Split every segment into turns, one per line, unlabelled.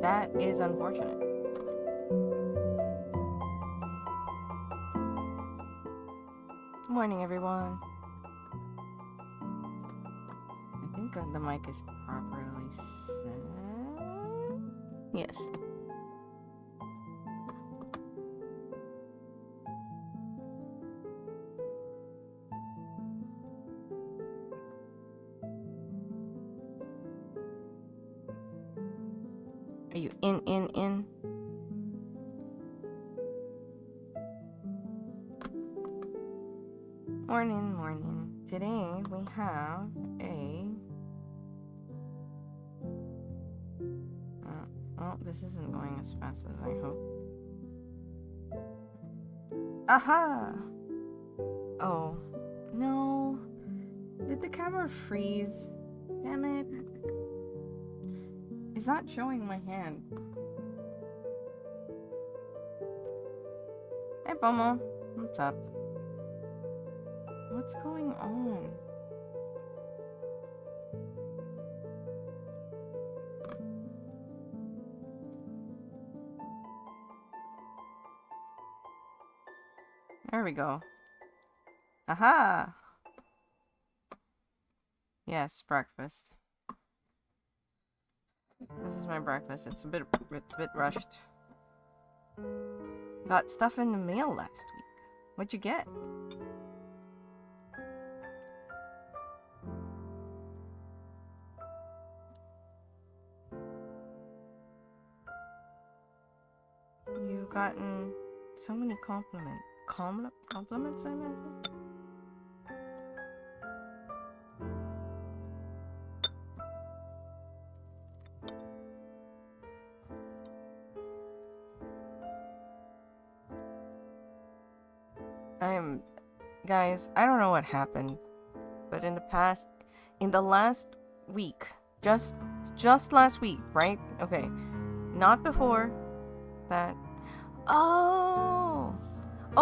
That is unfortunate. Morning, everyone. I think the mic is properly set. Yes. Are you in? Morning. Today we have a... well, this isn't going as fast as I hope. Aha! Oh, no. Did the camera freeze? Damn it. It's not showing my hand. Hey, Pomo. What's up? What's going on? There we go. Aha! Yes, breakfast. This is my breakfast. It's a bit rushed. Got stuff in the mail last week. What'd you get? You've gotten so many compliments, I imagine? Guys, I don't know what happened, but in the last week, just last week, right? Okay, not before that. Oh,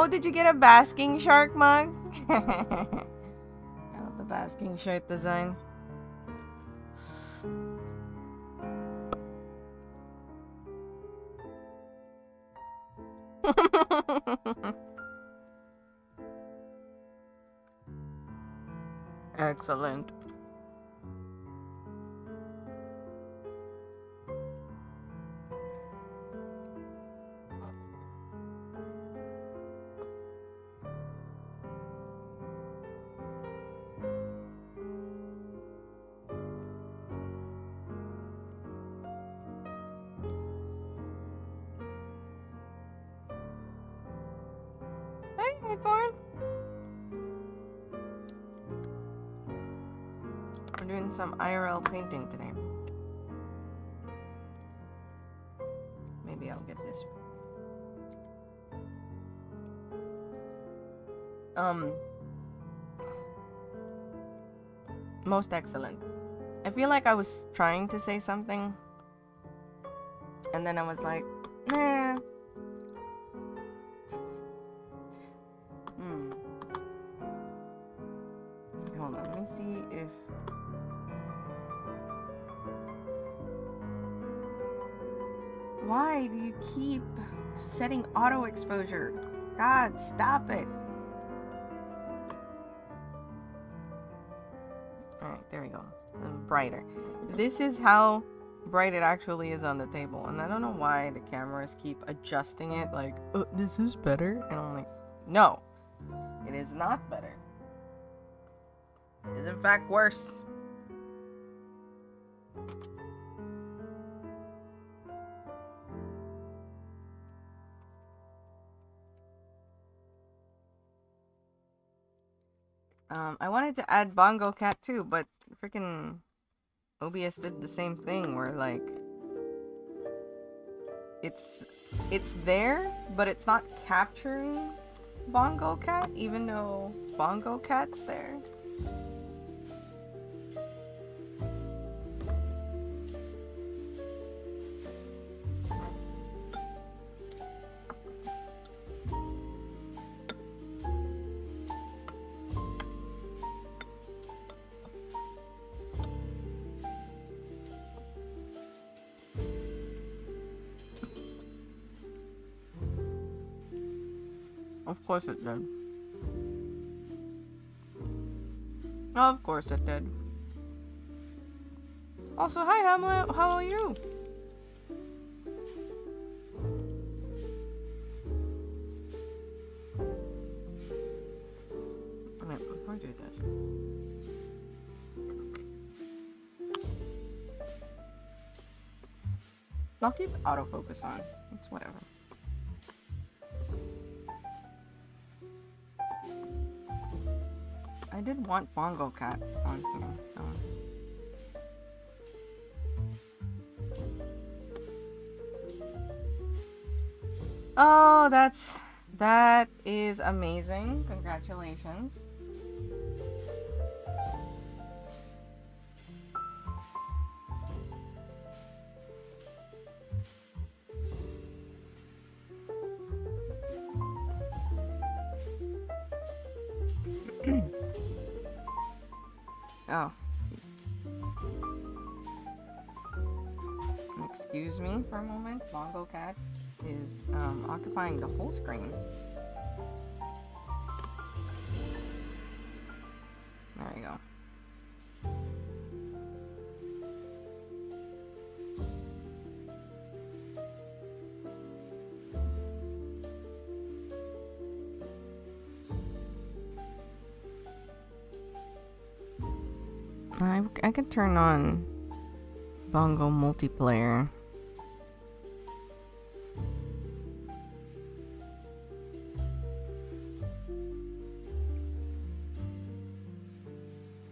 did you get a basking shark mug? I love the basking shark design. Excellent. Hey, Acorn. We're doing some IRL painting today. Maybe I'll get this. Most excellent. I feel like I was trying to say something, and then I was like, nah. Hold on, let me see if... Why do you keep setting auto exposure? God, stop it. Alright, there we go. Brighter. This is how bright it actually is on the table. And I don't know why the cameras keep adjusting it like, oh, this is better. And I'm like, no, it is not better. It is in fact worse. I wanted to add Bongo Cat too, but freaking OBS did the same thing where like it's there, but it's not capturing Bongo Cat even though Bongo Cat's there. Of course it did. Of course it did. Also, hi Hamlet, how are you? Wait, before I do this. I'll keep autofocus on. It's whatever. I did want Bongo Cat on here, so. Oh, that is amazing. Congratulations. Oh. Excuse me for a moment. Bongo Cat is occupying the whole screen. There you go. I could turn on Bongo multiplayer.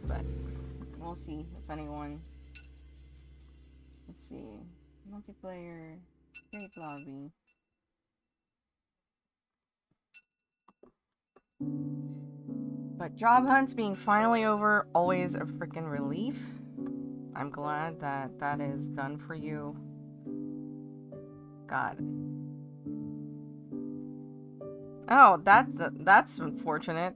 But we'll see if anyone. Let's see. Multiplayer. Great lobby. But job hunts being finally over, always a freaking relief. I'm glad that that is done for you. God. Oh, that's unfortunate.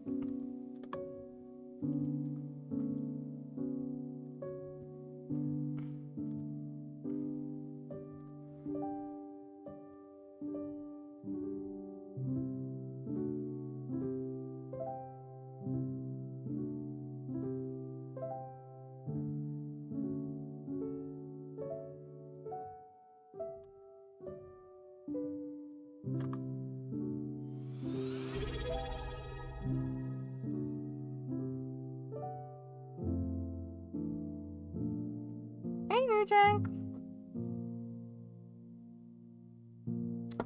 Hey, Nujang.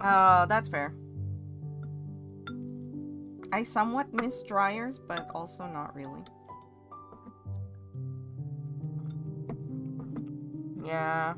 Oh, that's fair. I somewhat miss dryers, but also not really. Yeah.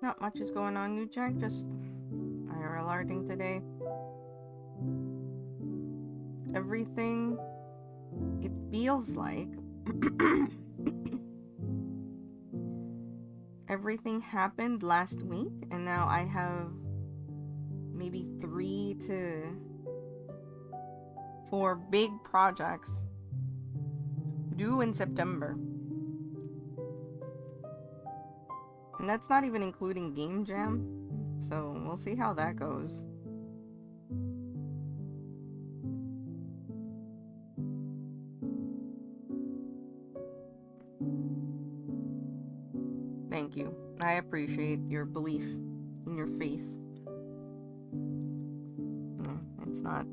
Not much is going on, Nujang. Just IRL arting today. Everything, it feels like everything happened last week, and now I have maybe 3 to 4 big projects due in September. And that's not even including Game Jam, so we'll see how that goes. Thank you. I appreciate your belief in your faith. It's not.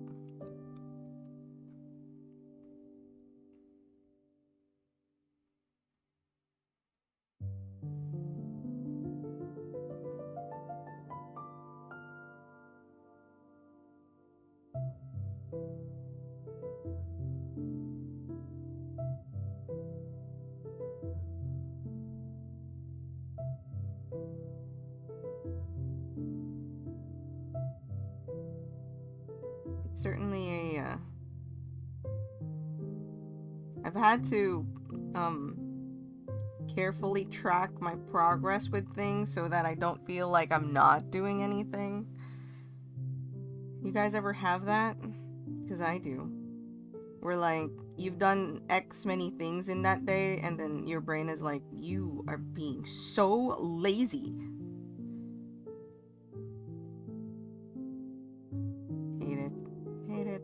certainly a I've had to carefully track my progress with things so that I don't feel like I'm not doing anything. You guys ever have that? Because I do. Where like you've done X many things in that day and then your brain is like, you are being so lazy. Hate it. Hate it.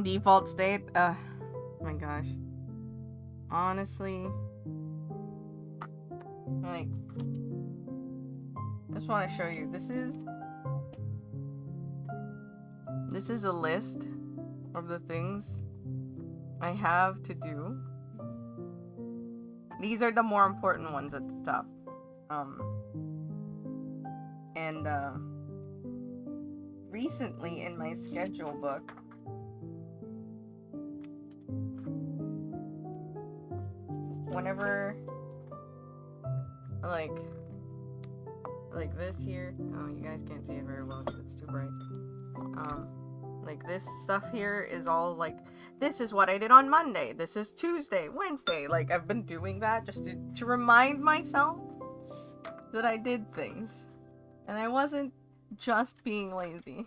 Default state? Oh my gosh. Honestly, like, I just want to show you. This is a list of the things I have to do. These are the more important ones at the top. And recently in my schedule book, whenever like this here, oh, you guys can't see it very well because it's too bright. Like this stuff here is all like, this is what I did on Monday, this is Tuesday, Wednesday. Like I've been doing that just to remind myself that I did things and I wasn't just being lazy.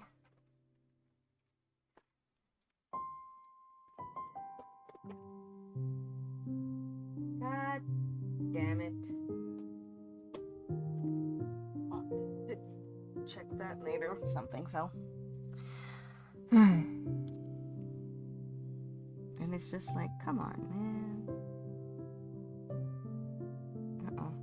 God damn it. Check that later. Something fell. And it's just like, come on, man. Uh-oh.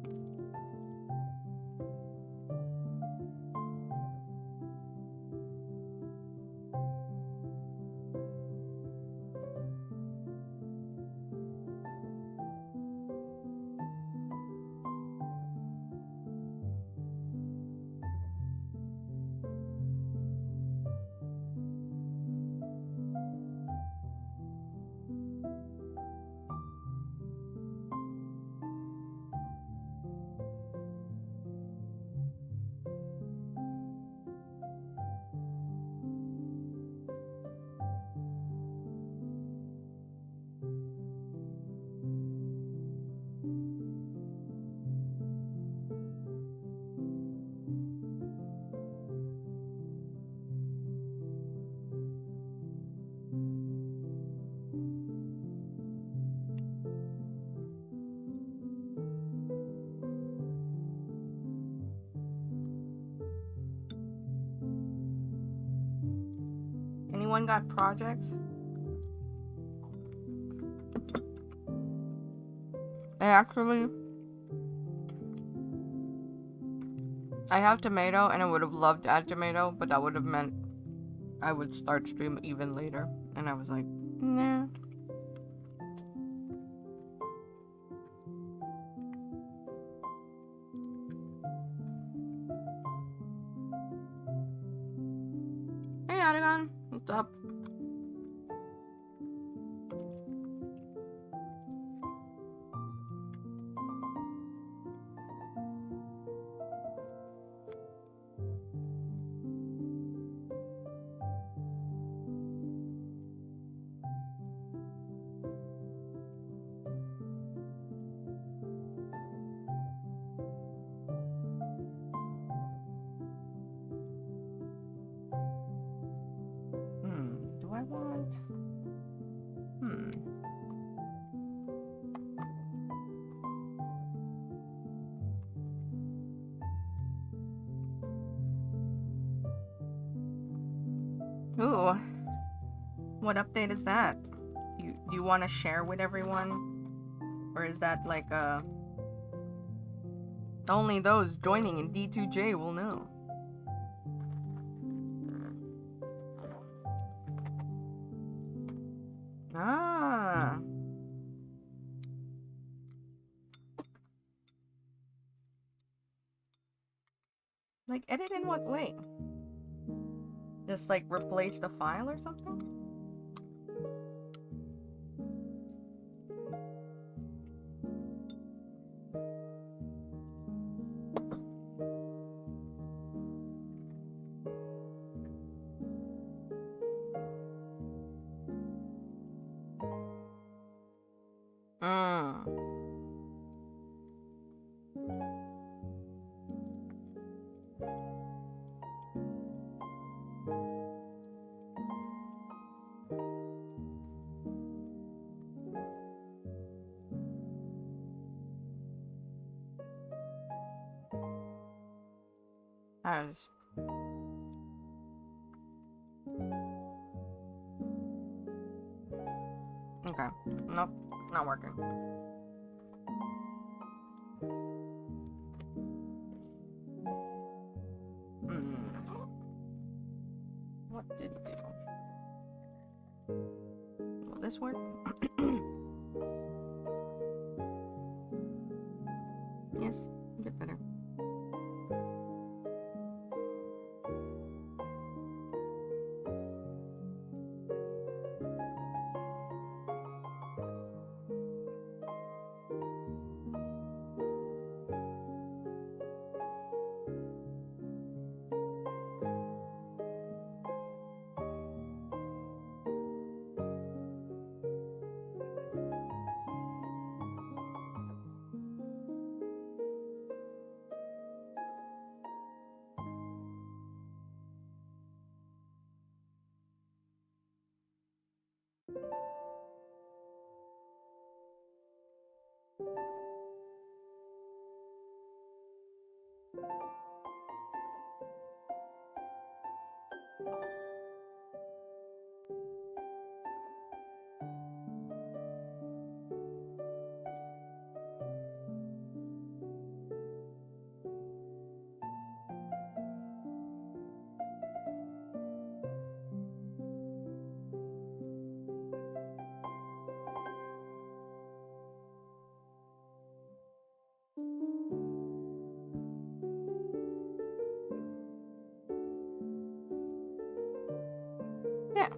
Anyone got projects? I have tomato and I would have loved to add tomato, but that would have meant I would start stream even later. And I was like, nah. Hey Adagon, what's up? Do I want? Ooh. What update is that? Do you want to share with everyone? Or is that like only those joining in D2J will know? Ah. Like edit in what way? Just like replace the file or something? Mm. I just... Okay. Nope. Not working. What did it do? Will this work? Yes, a bit better. Yeah.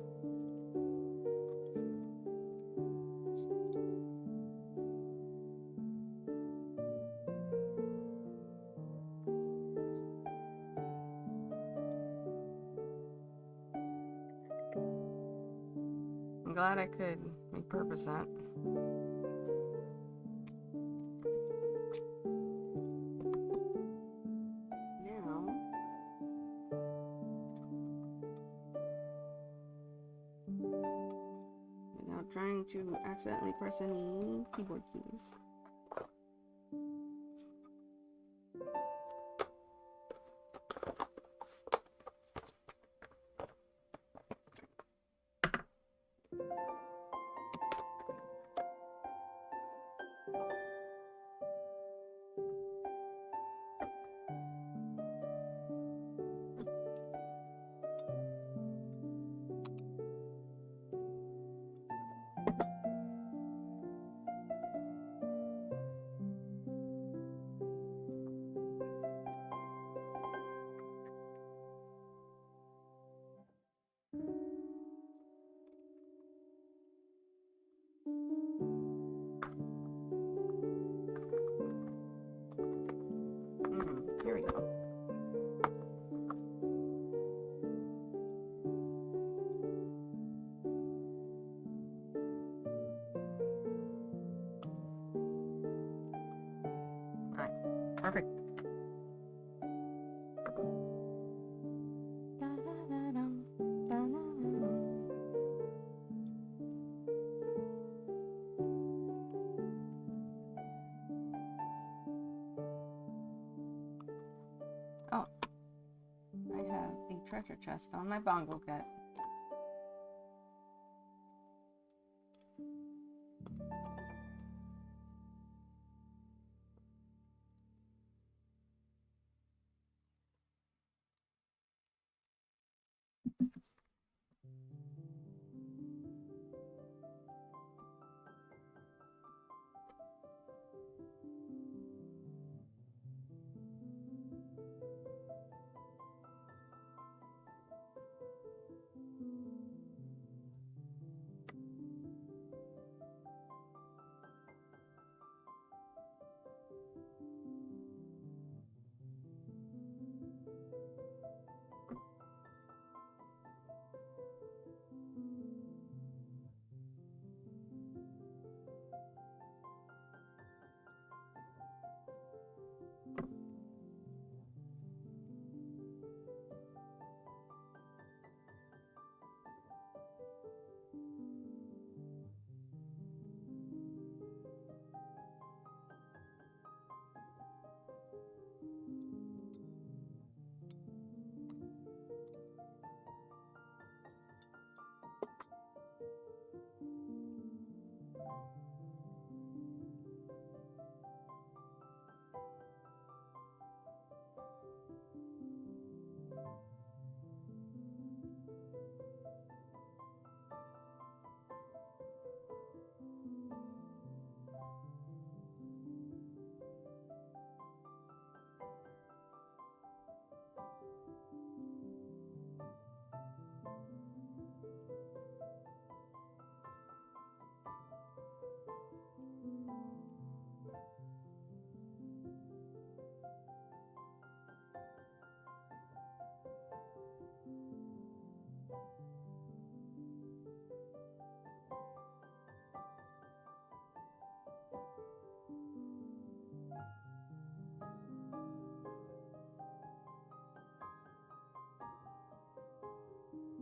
I'm glad I could repurpose that. Now... without trying to accidentally press any keyboard keys. Here we go. Alright, perfect. Oh, I have a treasure chest on my bongo cat.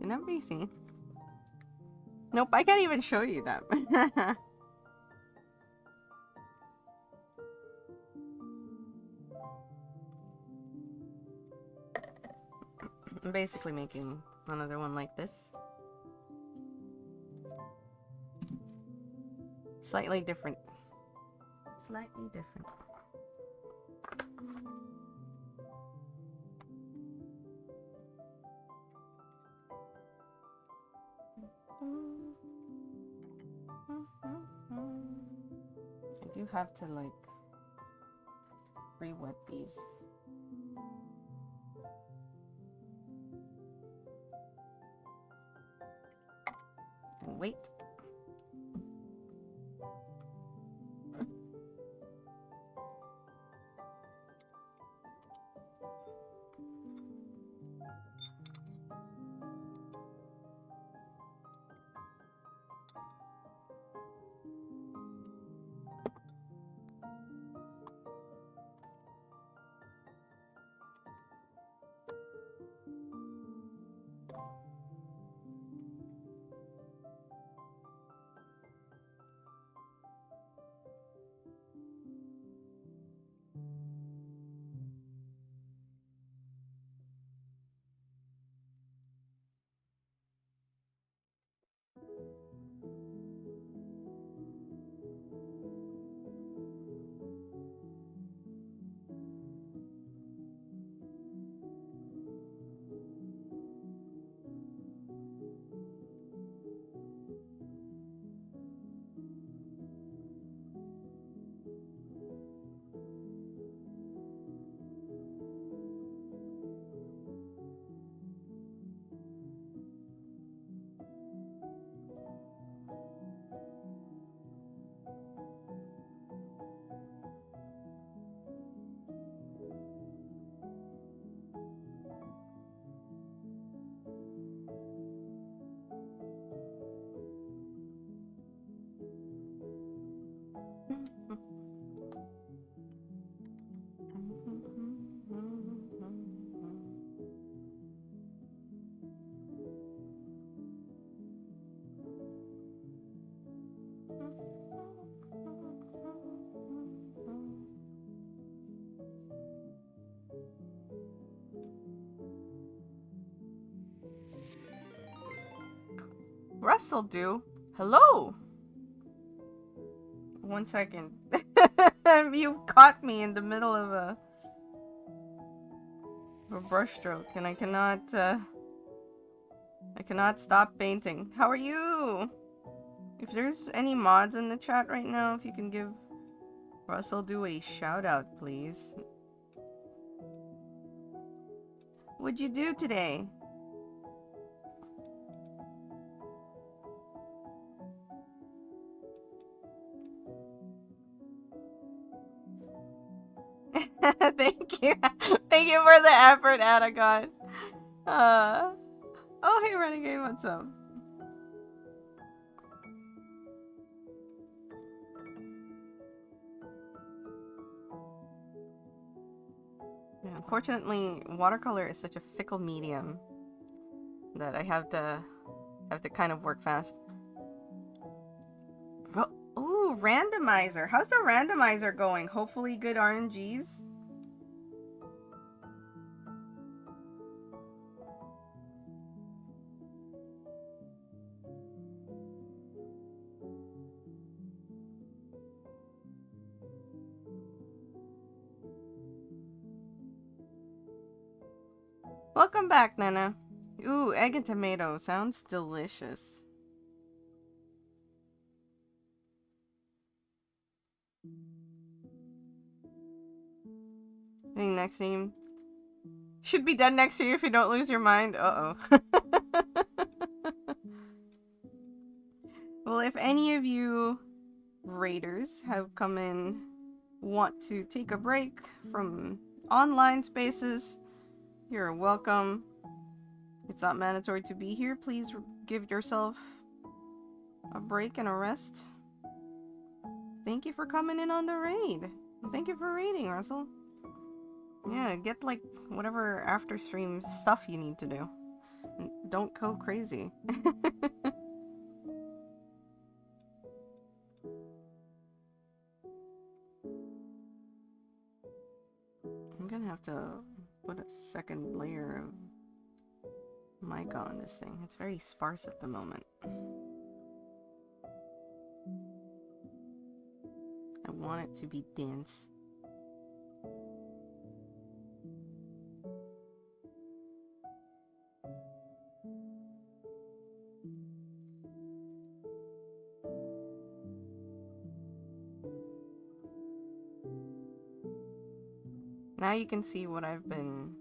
in NBC. Nope, I can't even show you that. I'm basically making another one like this. Slightly different. Slightly different. I do have to like re-wet these. And wait. Russell do. Hello. 1 second. You caught me in the middle of a brushstroke, and I cannot stop painting. How are you? If there's any mods in the chat right now, if you can give Russell do a shout out, please. What'd you do today? Thank you. Thank you for the effort, Anagon. Oh, hey, Renegade, what's up? Yeah, unfortunately, watercolor is such a fickle medium that I have to kind of work fast. Ooh, randomizer. How's the randomizer going? Hopefully good RNGs. Welcome back, Nana. Ooh, egg and tomato. Sounds delicious. I think next team should be dead next year if you don't lose your mind. Uh-oh. Well, if any of you raiders have come in, want to take a break from online spaces, you're welcome. It's not mandatory to be here. Please give yourself a break and a rest. Thank you for coming in on the raid. Thank you for raiding, Russell. Yeah, get like whatever after stream stuff you need to do. Don't go crazy. I'm gonna have to put a second layer of mica on this thing. It's very sparse at the moment. I want it to be dense. Now you can see what I've been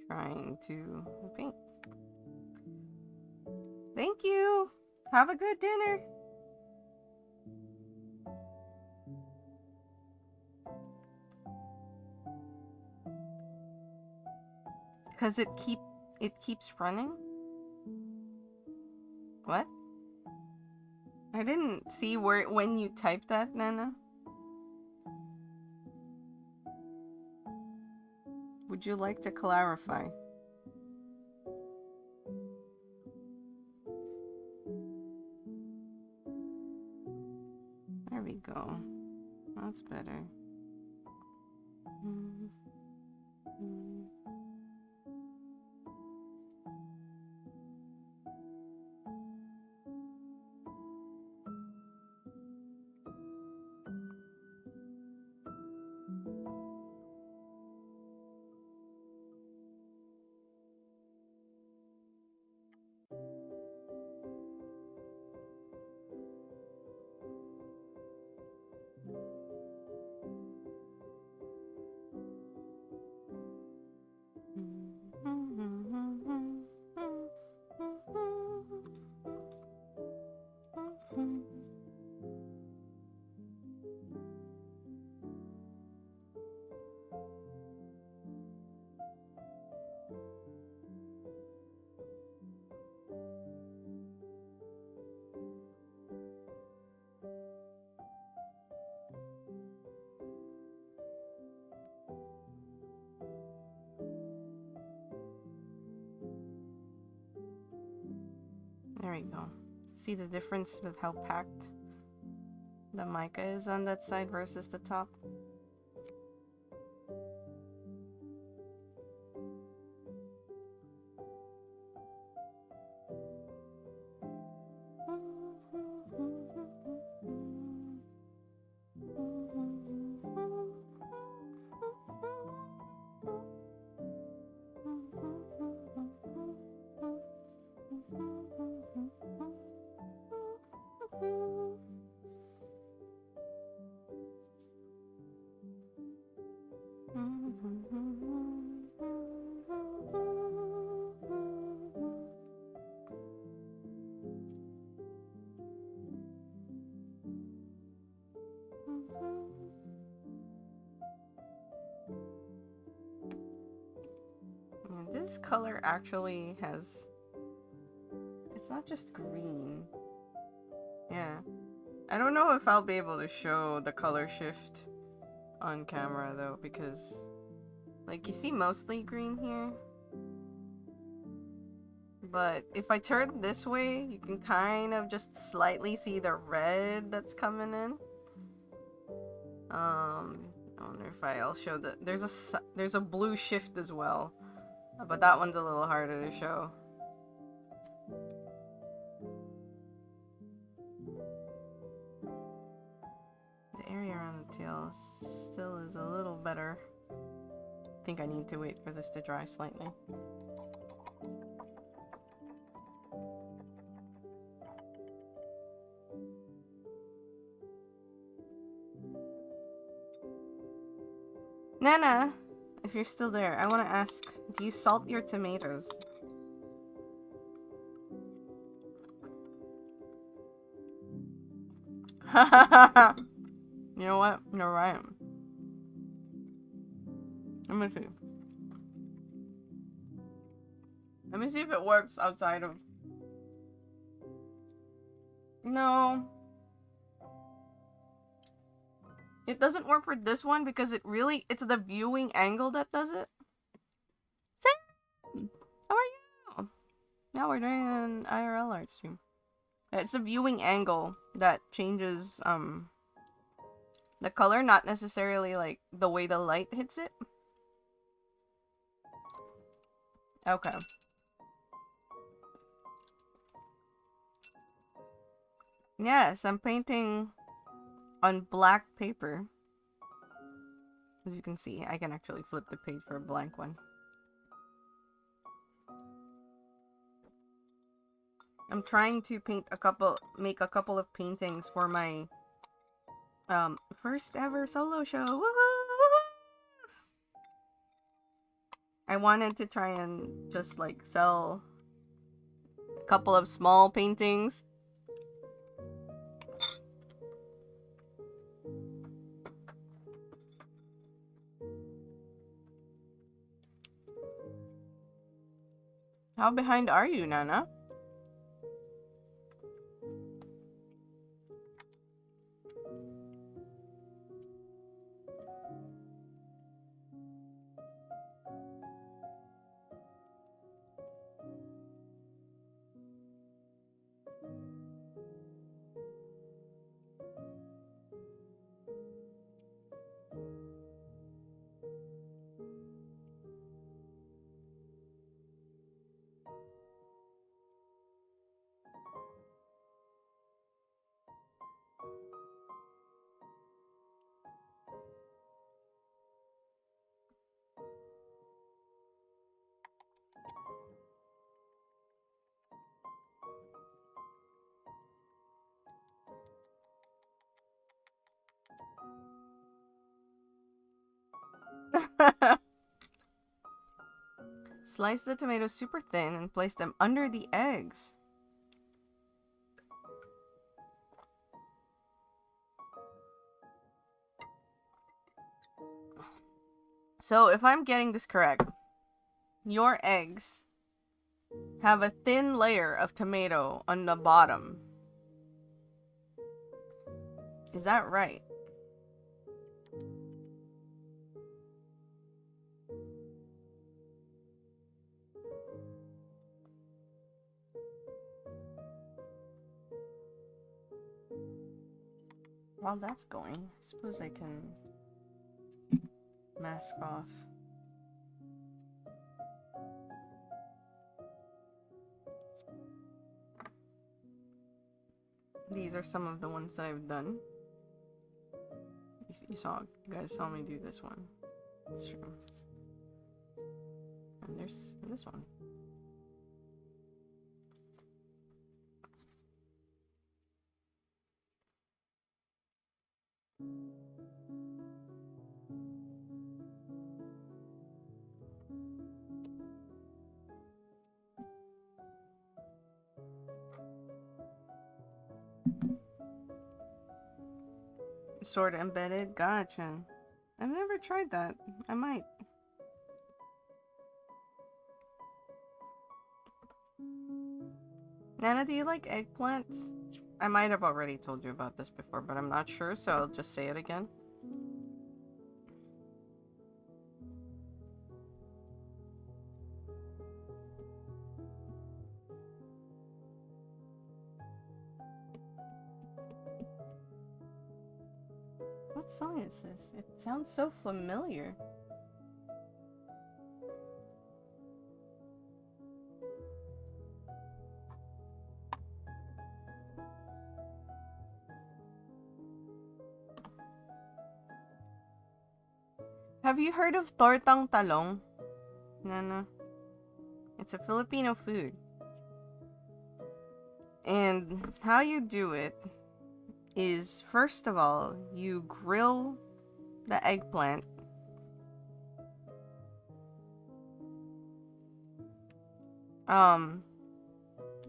trying to paint. Thank you! Have a good dinner! Because it keeps running? What? I didn't see when you typed that, Nana. Would you like to clarify? There we go. That's better. There we go. See the difference with how packed the mica is on that side versus the top? This color actually has... It's not just green. Yeah. I don't know if I'll be able to show the color shift on camera though, because like you see mostly green here. But if I turn this way, you can kind of just slightly see the red that's coming in. I wonder if I'll show the... There's a blue shift as well. But that one's a little harder to show. The area around the tail still is a little better. I think I need to wait for this to dry slightly. Nana! If you're still there, I want to ask, do you salt your tomatoes? You know what? You're right. Let me see. Let me see if it works outside of... No. It doesn't work for this one because it's the viewing angle that does it. Sam! How are you? Now we're doing an IRL art stream. It's a viewing angle that changes the color, not necessarily like the way the light hits it. Okay. Yes, I'm painting on black paper. As you can see, I can actually flip the page for a blank one. I'm trying to make a couple of paintings for my first ever solo show. Woohoo! I wanted to try and just like sell a couple of small paintings. How behind are you, Nana? Slice the tomatoes super thin and place them under the eggs. So if I'm getting this correct, your eggs have a thin layer of tomato on the bottom. Is that right? While that's going, I suppose I can mask off. These are some of the ones that I've done. You guys saw me do this one. It's true. And there's this one. Sort of embedded? Gotcha. I've never tried that. I might. Nana, do you like eggplants? I might have already told you about this before, but I'm not sure, so I'll just say it again. What song is this? It sounds so familiar. Have you heard of tortang talong? Nana? It's a Filipino food. And how you do it is, first of all, you grill the eggplant.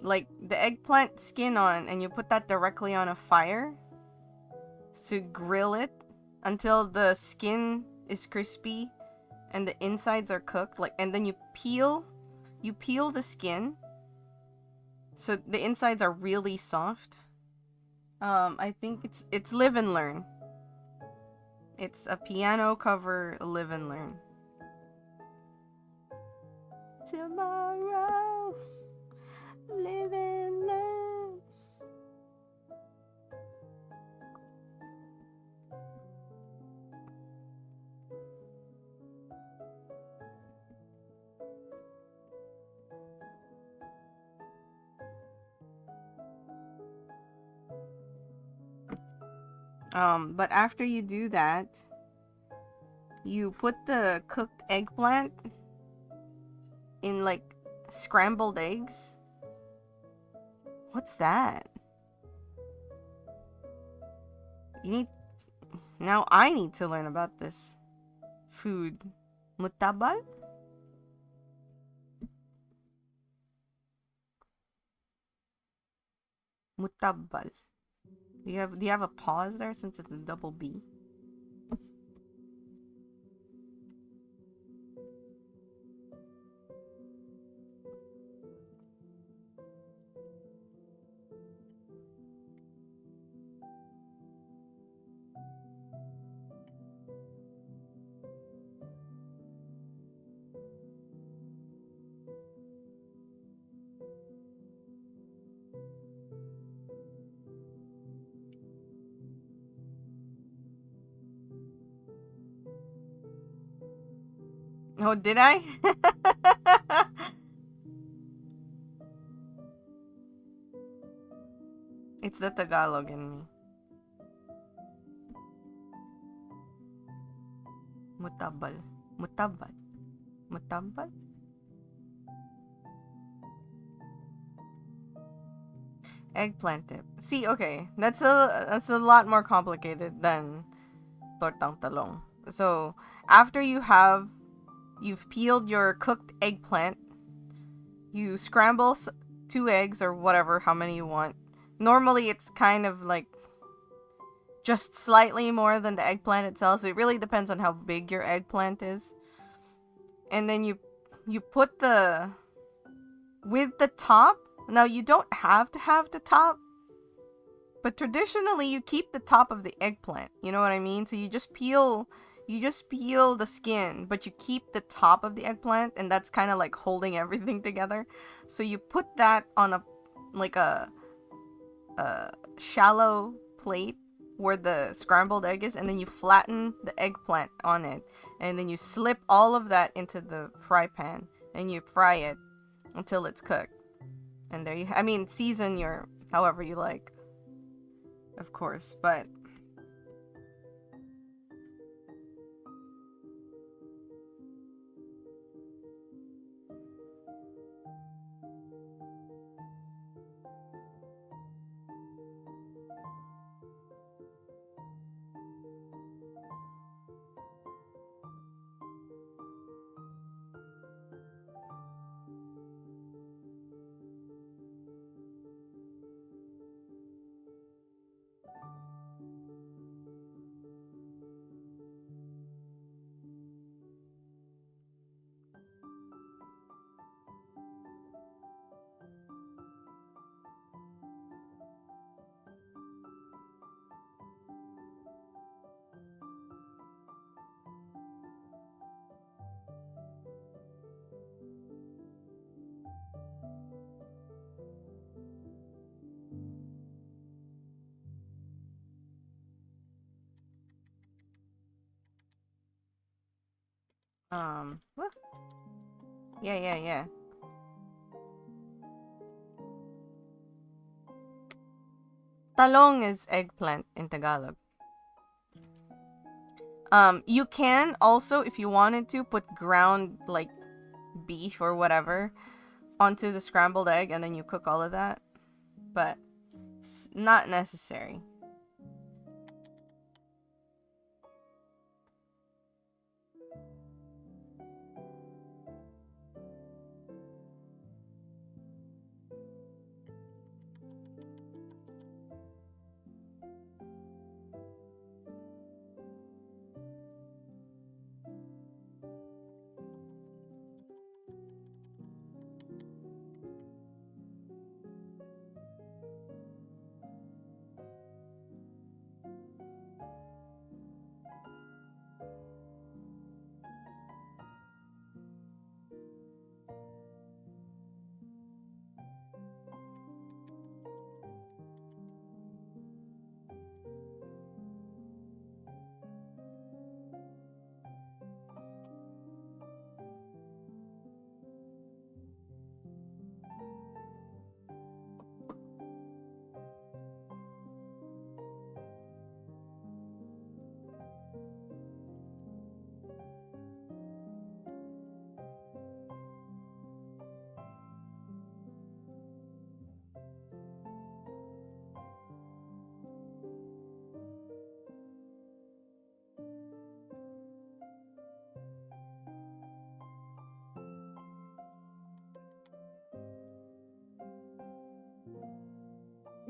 Like the eggplant skin on, and you put that directly on a fire to grill it until the skin is crispy and the insides are cooked. Like, and then you peel the skin so the insides are really soft. I think it's Live and Learn. It's a piano cover, Live and Learn. Tomorrow Living life. But after you do that, you put the cooked eggplant in like scrambled eggs. What's that? You need now I need to learn about this food. Mutabal? Mutabal. Do you have a pause there since it's a double B? Oh, did I? It's the Tagalog in me. Mutabal. Mutabal. Mutabal? Eggplant dip. See, okay, that's a lot more complicated than tortang talong. So after you've peeled your cooked eggplant, you scramble 2 eggs or whatever, how many you want. Normally, it's kind of like just slightly more than the eggplant itself. So it really depends on how big your eggplant is. And then you put with the top. Now you don't have to have the top, but traditionally you keep the top of the eggplant. You know what I mean? So you just peel the skin, but you keep the top of the eggplant, and that's kind of like holding everything together. So you put that on a shallow plate where the scrambled egg is, and then you flatten the eggplant on it, and then you slip all of that into the fry pan, and you fry it until it's cooked. And there I mean, season your however you like, of course, but what? Yeah. Talong is eggplant in Tagalog. You can also, if you wanted to, put ground like beef or whatever onto the scrambled egg, and then you cook all of that. But it's not necessary.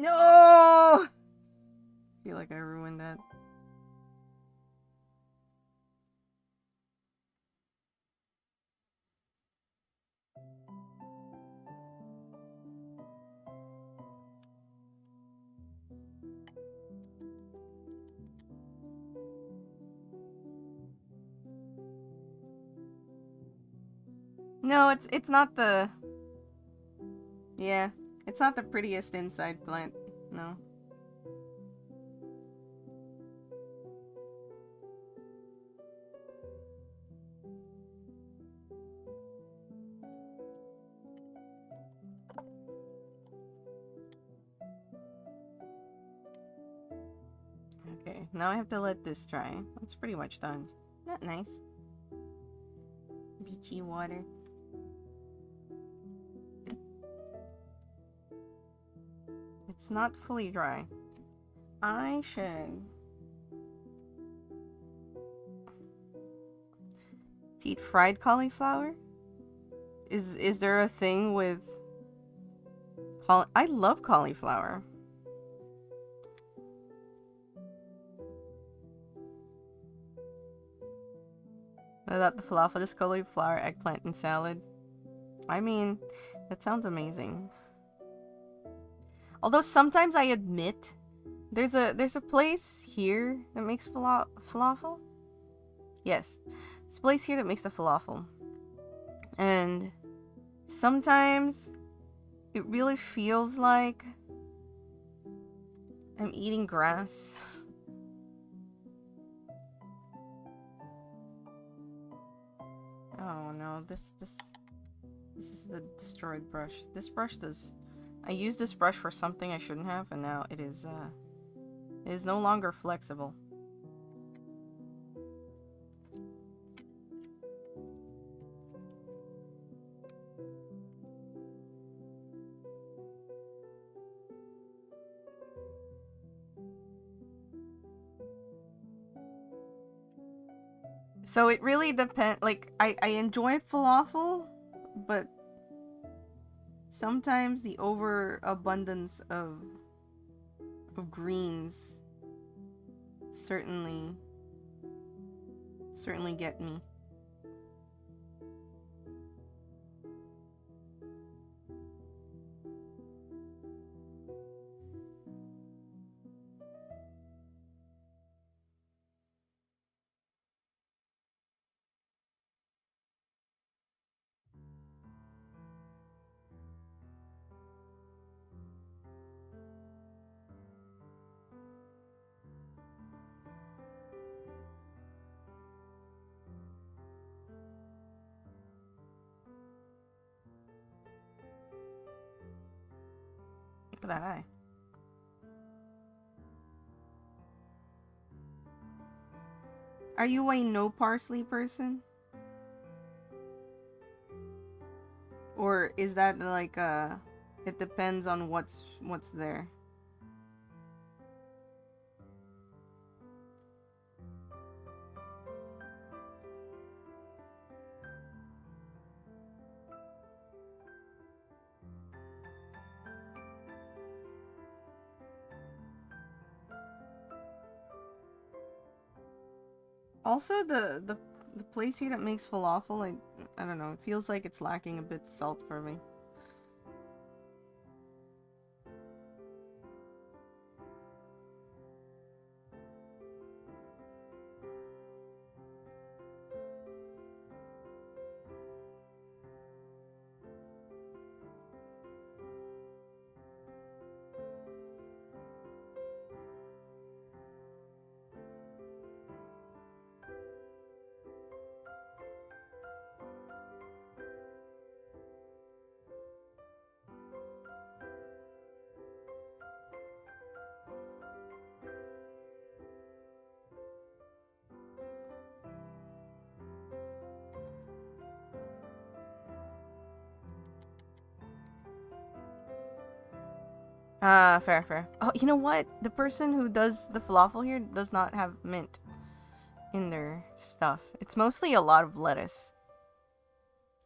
No! I feel like I ruined that. No, it's not the... Yeah, it's not the prettiest inside plant. No. Okay, now I have to let this dry. It's pretty much done. Not nice. Beachy water. It's not fully dry. I should... to eat fried cauliflower? Is there a thing with... I love cauliflower. Without the falafel, just cauliflower, eggplant, and salad. I mean, that sounds amazing. Although sometimes I admit, there's a place here that makes falafel. Yes, there's a place here that makes the falafel, and sometimes it really feels like I'm eating grass. Oh no, this is the destroyed brush. This brush does... I used this brush for something I shouldn't have, and now it is no longer flexible. So it really depends. Like, I enjoy falafel, but sometimes the overabundance of greens certainly get me. Look at that eye. Are you a no parsley person? Or is that like it depends on what's there? Also, the place here that makes falafel, I don't know, it feels like it's lacking a bit salt for me. Ah, fair, fair. Oh, you know what? The person who does the falafel here does not have mint in their stuff. It's mostly a lot of lettuce.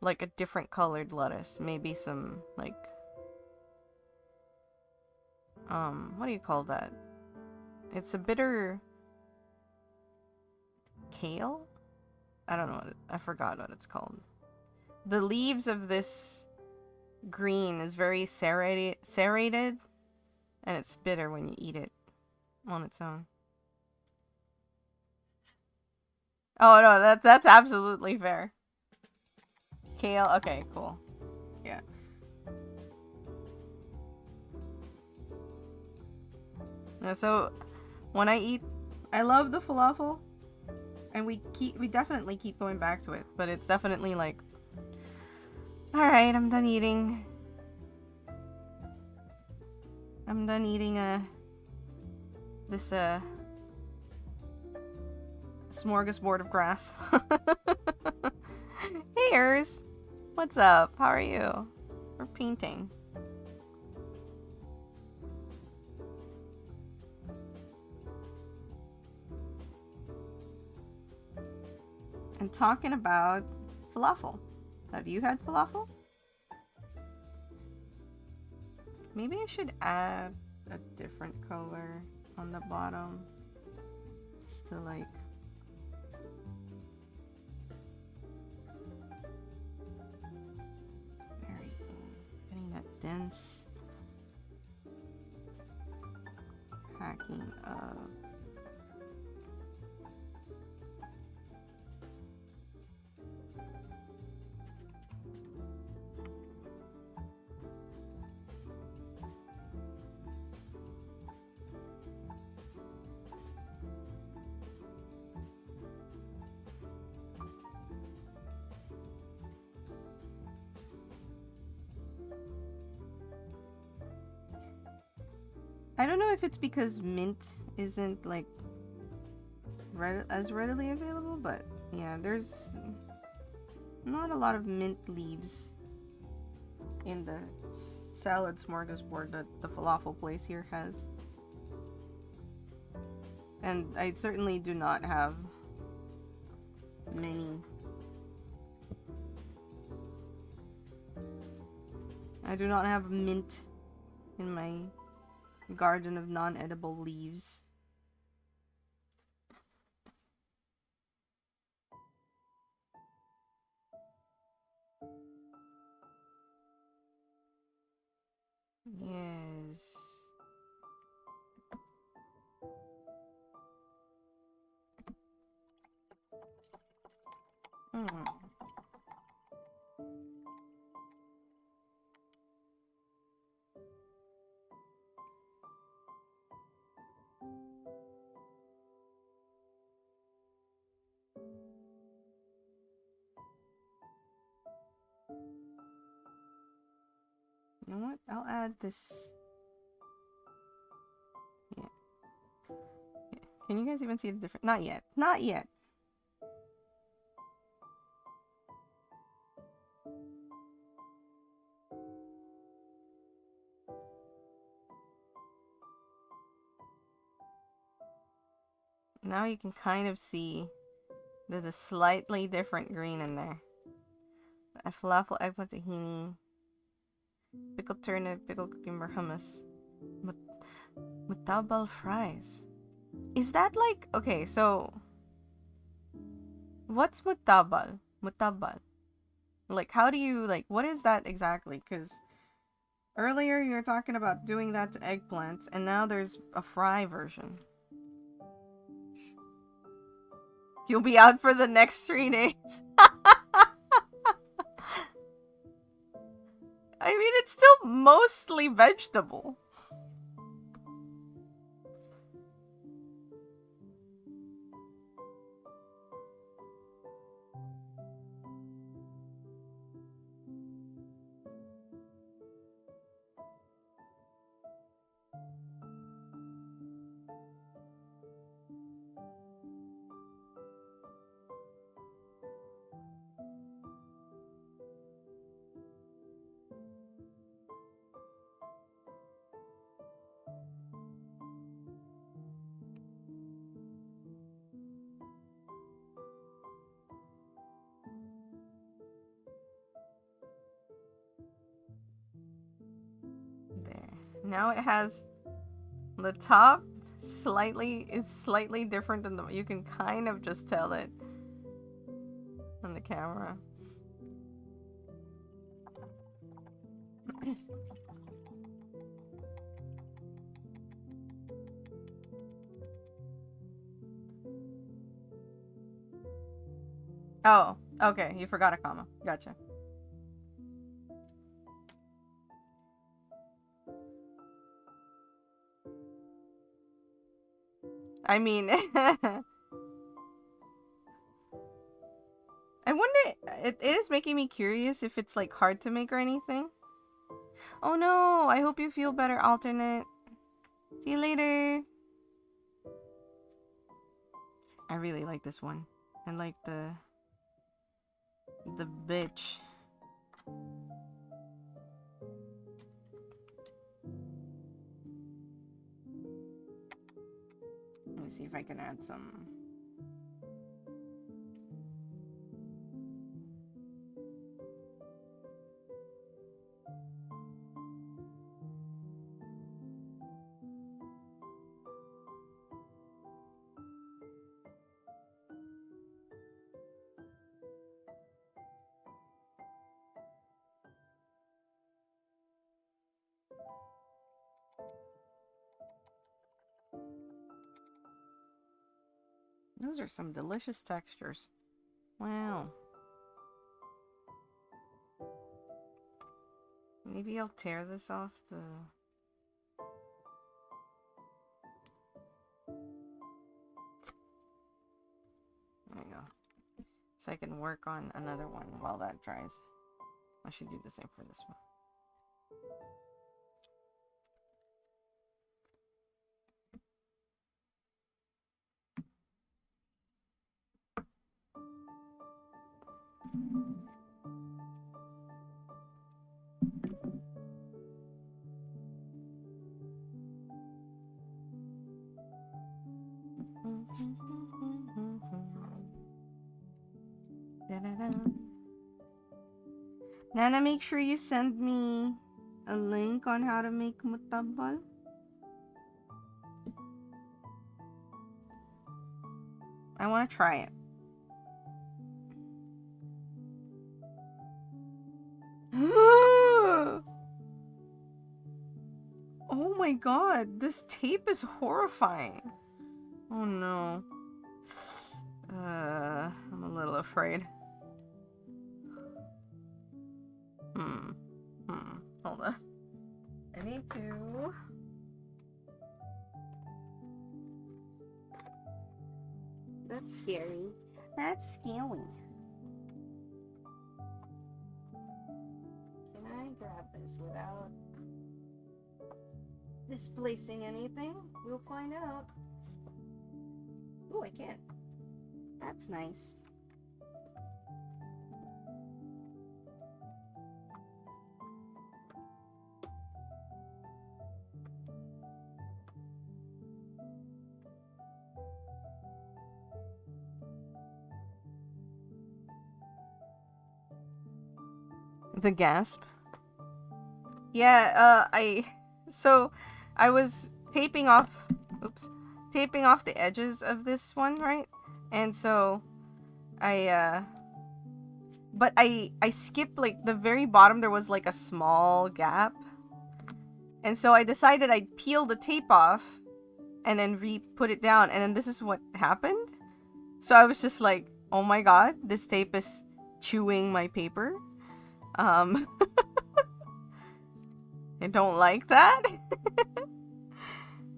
Like a different colored lettuce. Maybe some, like... what do you call that? It's a bitter kale? I don't know I forgot what it's called. The leaves of this green is very serrated, and it's bitter when you eat it on its own. Oh no, that's absolutely fair. Kale, okay, cool. Yeah. So when I eat, I love the falafel, and we definitely keep going back to it, but it's definitely like, all right, I'm done eating. I'm done eating this smorgasbord of grass. Hey, Ers. What's up? How are you? We're painting. And talking about falafel. Have you had falafel? Maybe I should add a different color on the bottom. Just to like... Very cool. Getting that dense packing up. I don't know if it's because mint isn't like as readily available, but yeah, there's not a lot of mint leaves in the salad smorgasbord that the falafel place here has. And I certainly do not have many. I do not have mint in my garden of non-edible leaves. Yes. Hmm. You know what? I'll add this. Yeah. Can you guys even see the difference? Not yet. Not yet. Now you can kind of see there's a slightly different green in there. A falafel, eggplant, tahini, pickled turnip, pickled cucumber, hummus. Mutabal fries. Is that like... Okay, so... What's mutabal? Mutabal. Like, how do you... Like, what is that exactly? Because earlier you were talking about doing that to eggplants, and now there's a fry version. You'll be out for the next 3 days. I mean, it's still mostly vegetable. There. Now it has The top is slightly different than the. You can kind of just tell it on the camera. Oh, okay. You forgot a comma. Gotcha. I mean, I wonder, it is making me curious if it's like hard to make or anything. Oh no, I hope you feel better, alternate. See you later. I really like this one. I like the bitch. Let me see if I can add some. Those are some delicious textures. Wow. Maybe I'll tear this off the... There you go. So I can work on another one while that dries. I should do the same for this one. Nana, make sure you send me a link on how to make mutabbal. I want to try it. Oh my god, this tape is horrifying. Oh no. I'm a little afraid. Hold on. I need to... That's scary. That's scary. Can I grab this without displacing anything? We'll find out. Ooh, I can't. That's nice. The gasp. Yeah, so I was taping off the edges of this one, right? And so I skipped like the very bottom. There was like a small gap, and so I decided I'd peel the tape off and then re-put it down, and then this is what happened. So I was just like, oh my god, this tape is chewing my paper. I don't like that.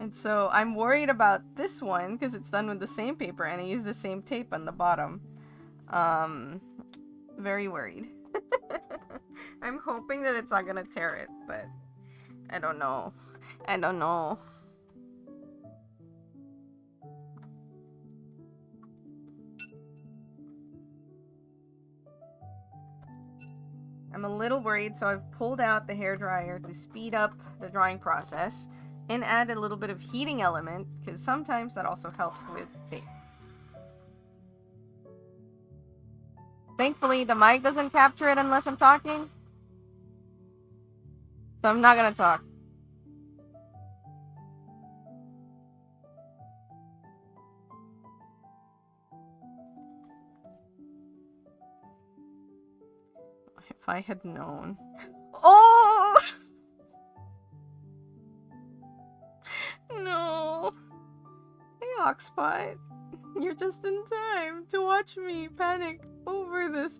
And so I'm worried about this one because it's done with the same paper and I use the same tape on the bottom. Very worried. I'm hoping that it's not gonna tear it, but I don't know. I don't know. I'm a little worried, so I've pulled out the hairdryer to speed up the drying process and add a little bit of heating element, because sometimes that also helps with tape. Thankfully, the mic doesn't capture it unless I'm talking, so I'm not gonna talk. If I had known. Oh! No! Hey, Oxpot. You're just in time to watch me panic over this.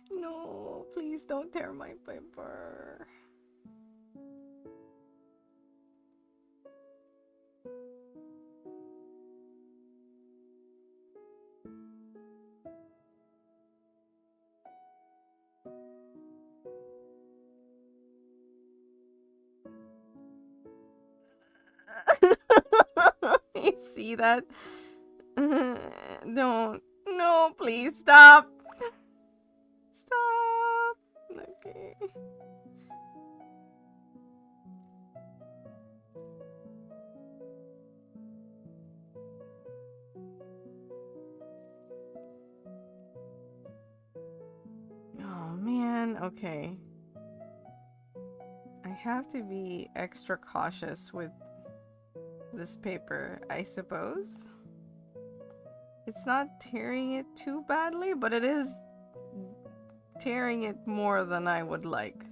No, please don't tear my paper. You see that? Don't. No, please stop. Stop. Okay. Oh man, okay. I have to be extra cautious with this paper, I suppose. It's not tearing it too badly, but it is tearing it more than I would like.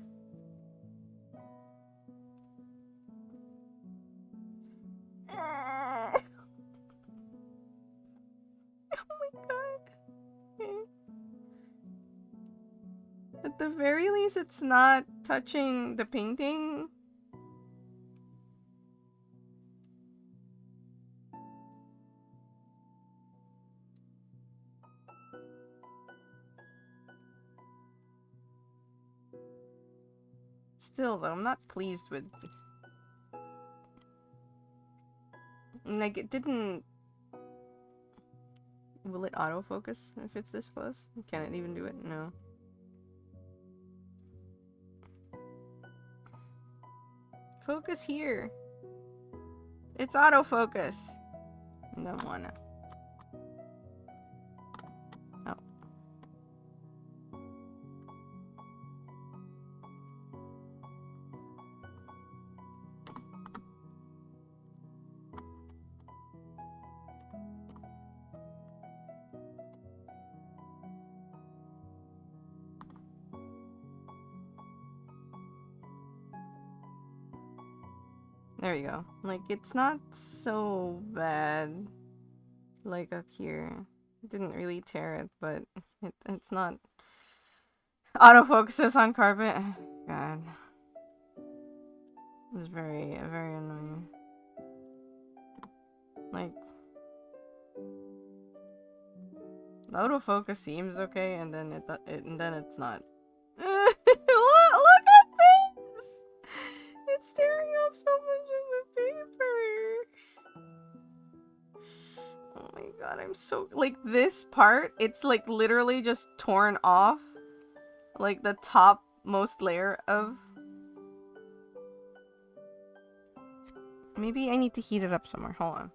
Oh my god. At the very least, it's not touching the painting. Still, though, I'm not pleased with... Like, it didn't... Will it autofocus if it's this close? Can it even do it? No. Focus here. It's autofocus. Don't wanna. Oh. There you go. Like, it's not so bad. Like, up here. It didn't really tear it, but it's not... Autofocuses on carpet. God. It's very, very annoying. Like... The autofocus seems okay, and then it's not. Look at this! It's tearing up so much of the paper. Oh my god, I'm so... Like, this part, it's like literally just torn off. Like, the topmost layer of... Maybe I need to heat it up somewhere. Hold on.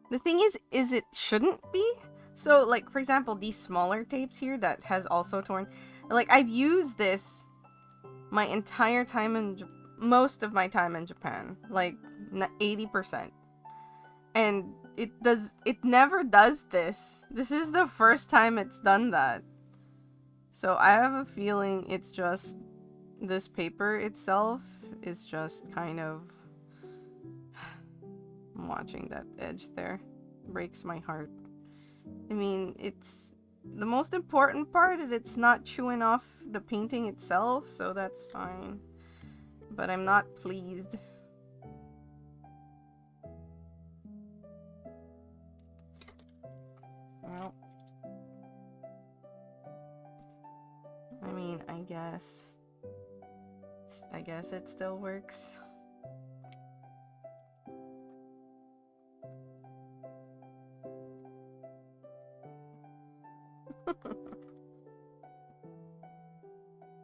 The thing is it shouldn't be. So, like, for example, these smaller tapes here that has also torn. Like, I've used this my entire time in... most of my time in Japan. Like, 80%. And it never does this. This is the first time it's done that. So, I have a feeling it's just... this paper itself is just kind of... watching that edge there breaks my heart. I mean, it's the most important part that it's not chewing off the painting itself, so that's fine. But I'm not pleased. Well, I mean, I guess it still works.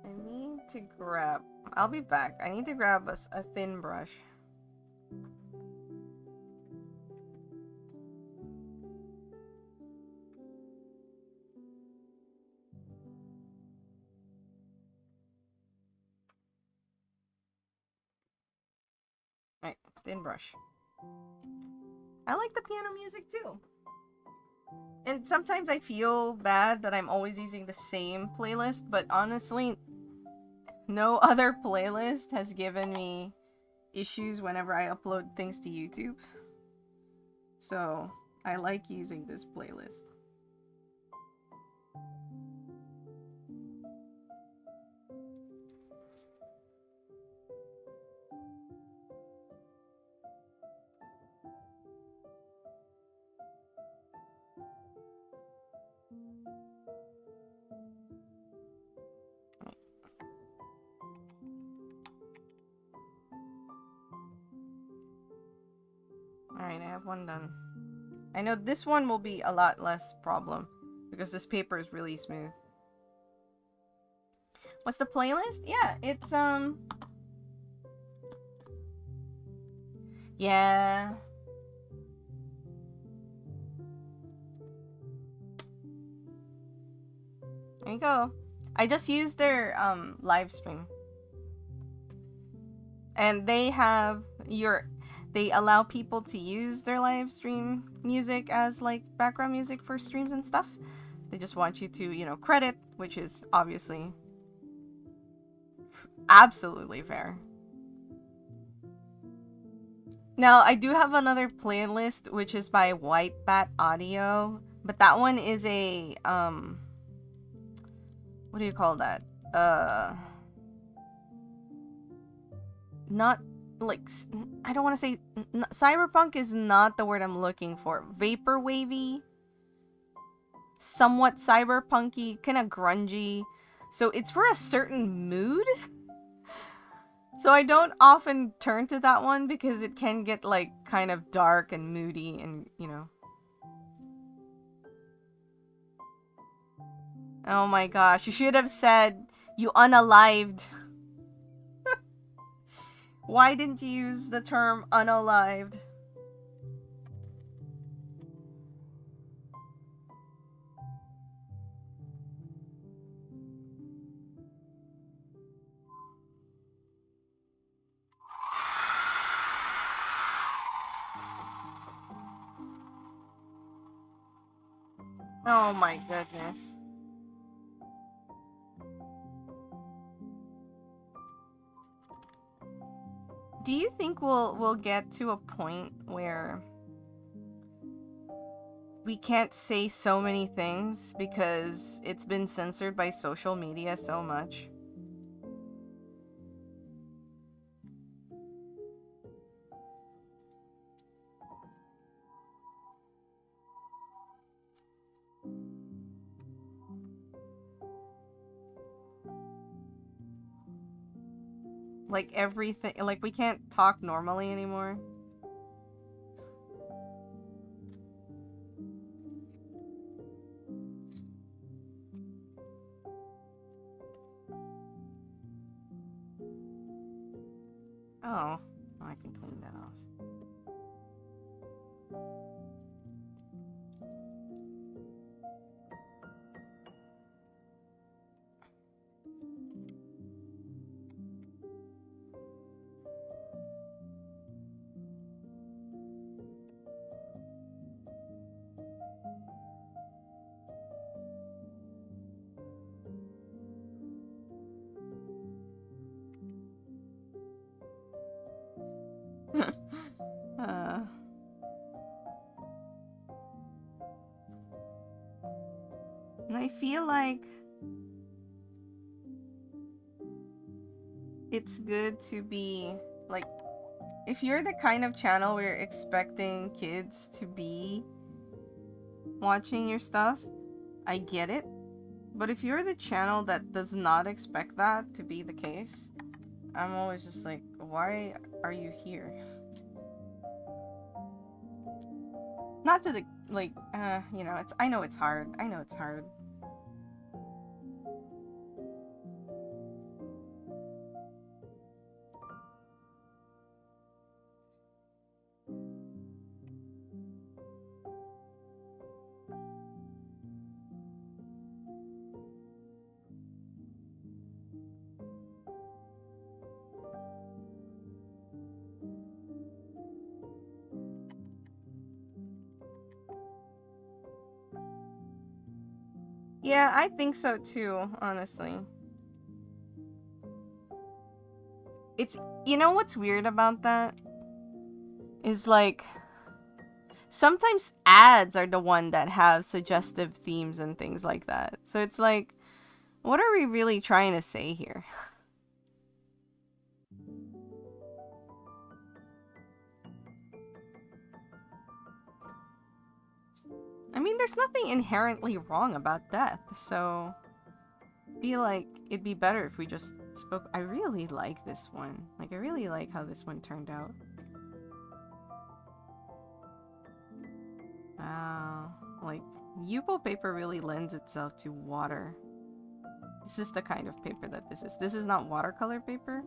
I need to grab... I'll be back. I need to grab a thin brush. thin brush. I like the piano music too. And sometimes I feel bad that I'm always using the same playlist, but honestly, no other playlist has given me issues whenever I upload things to YouTube. So, I like using this playlist. Alright, I have one done. I know this one will be a lot less problem because this paper is really smooth. What's the playlist? Yeah, it's yeah. There you go. I just used their live stream. And they allow people to use their live stream music as like background music for streams and stuff. They just want you to, you know, credit, which is obviously absolutely fair. Now, I do have another playlist which is by White Bat Audio, but that one is a what do you call that? Not like, I don't want to say cyberpunk is not the word I'm looking for. Vaporwavy, somewhat cyberpunky, kind of grungy. So it's for a certain mood. So I don't often turn to that one because it can get like kind of dark and moody and, you know. Oh my gosh, you should have said you unalived. Why didn't you use the term unalived? Oh my goodness. Do you think we'll get to a point where we can't say so many things because it's been censored by social media so much? Like everything, like we can't talk normally anymore. Oh, I can clean that off. uh, and I feel like it's good to be like, if you're the kind of channel where you're expecting kids to be watching your stuff, I get it. But if you're the channel that does not expect that to be the case, I'm always just like, why are you here? Not to the, like, you know, I know it's hard. I know it's hard. Yeah, I think so too, honestly. It's, you know what's weird about that? Is like, sometimes ads are the one that have suggestive themes and things like that. So it's like, what are we really trying to say here? I mean, there's nothing inherently wrong about death, so I feel like it'd be better if we just spoke. I really like this one. Like, I really like how this one turned out. Wow. Like, Yupo paper really lends itself to water. This is the kind of paper that this is. This is not watercolor paper.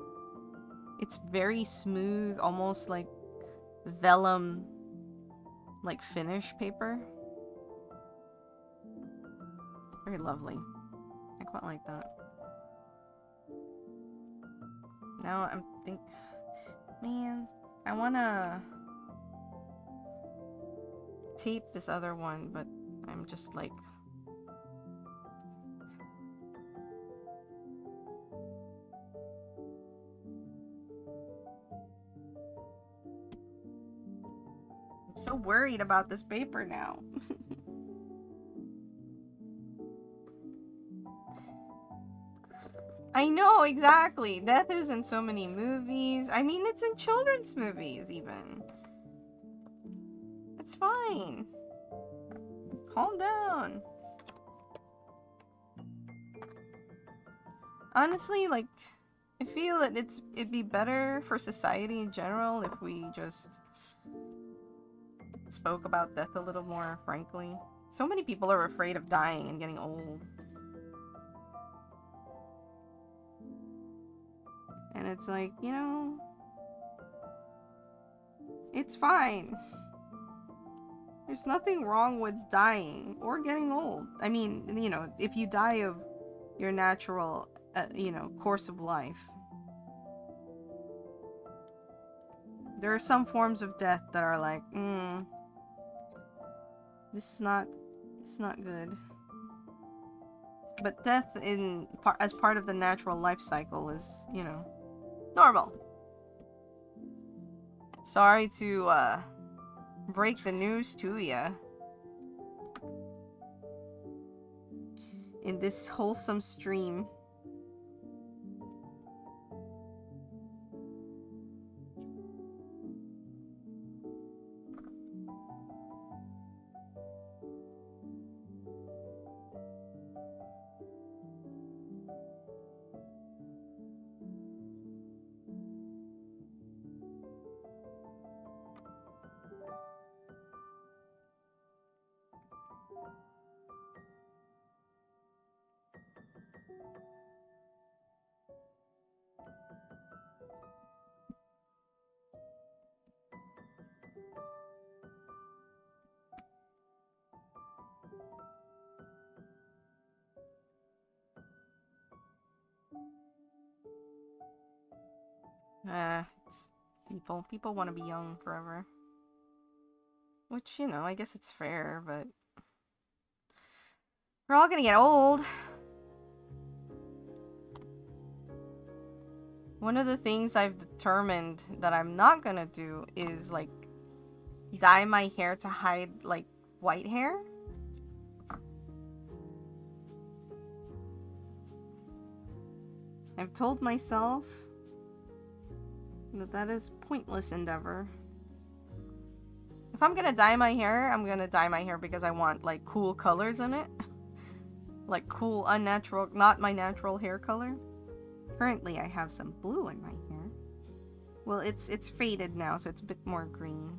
It's very smooth, almost like vellum, like finish paper. Very lovely. I quite like that. Now I'm man, I wanna tape this other one, but I'm just like, I'm so worried about this paper now. I know, exactly. Death is in so many movies. I mean, it's in children's movies, even. It's fine. Calm down. Honestly, like, I feel that it'd be better for society in general if we just spoke about death a little more frankly. So many people are afraid of dying and getting old. And it's like, you know, it's fine. There's nothing wrong with dying or getting old. I mean, you know, if you die of your natural, you know, course of life. There are some forms of death that are like, this is not, it's not good. But death as part of the natural life cycle is, you know, normal. Sorry to break the news to ya in this wholesome stream. It's people want to be young forever. Which, you know, I guess it's fair, but we're all gonna get old. One of the things I've determined that I'm not gonna do is, like, dye my hair to hide, like, white hair. I've told myself that is pointless endeavor. If I'm gonna dye my hair, I'm gonna dye my hair because I want, like, cool colors in it. Like, cool, unnatural, not my natural hair color. Currently, I have some blue in my hair. Well, it's faded now, so it's a bit more green.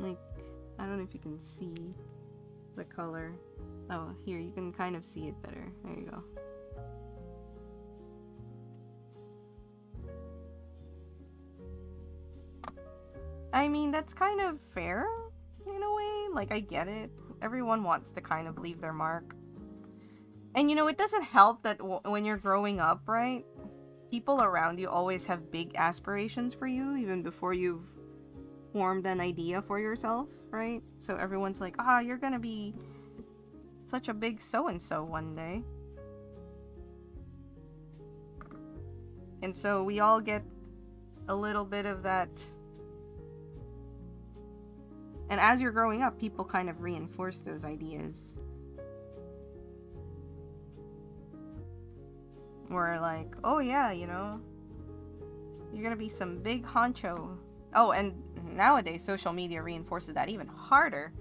Like, I don't know if you can see the color. Oh, here, you can kind of see it better. There you go. I mean, that's kind of fair, in a way. Like, I get it. Everyone wants to kind of leave their mark. And, you know, it doesn't help that when you're growing up, right? People around you always have big aspirations for you, even before you've formed an idea for yourself, right? So everyone's like, you're gonna be such a big so-and-so one day. And so we all get a little bit of that. And as you're growing up, people kind of reinforce those ideas. Or like, oh yeah, you know, you're gonna be some big honcho. Oh, and nowadays social media reinforces that even harder.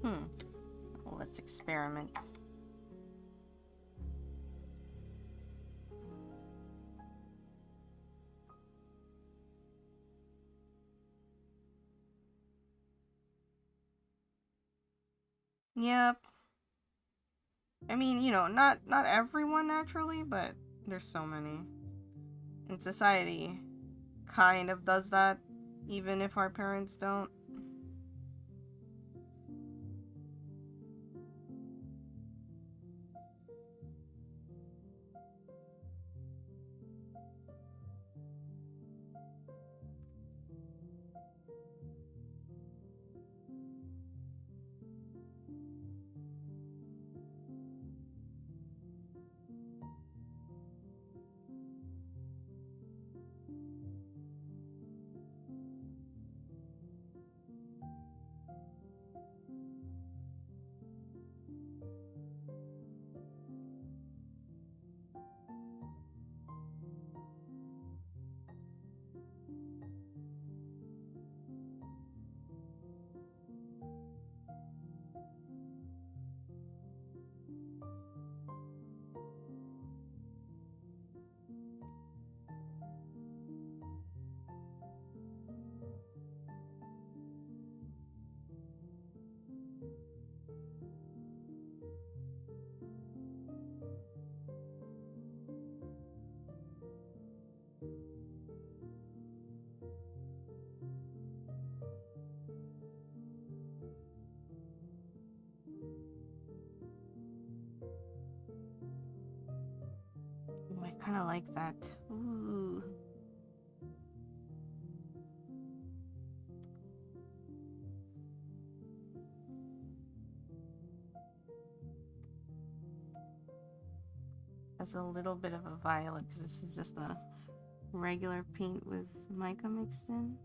Well, let's experiment. Yep. I mean, you know, not everyone naturally, but there's so many. And society kind of does that, even if our parents don't. Ooh, I kind of like that. Ooh. As a little bit of a violet, because this is just a regular paint with mica mixed in.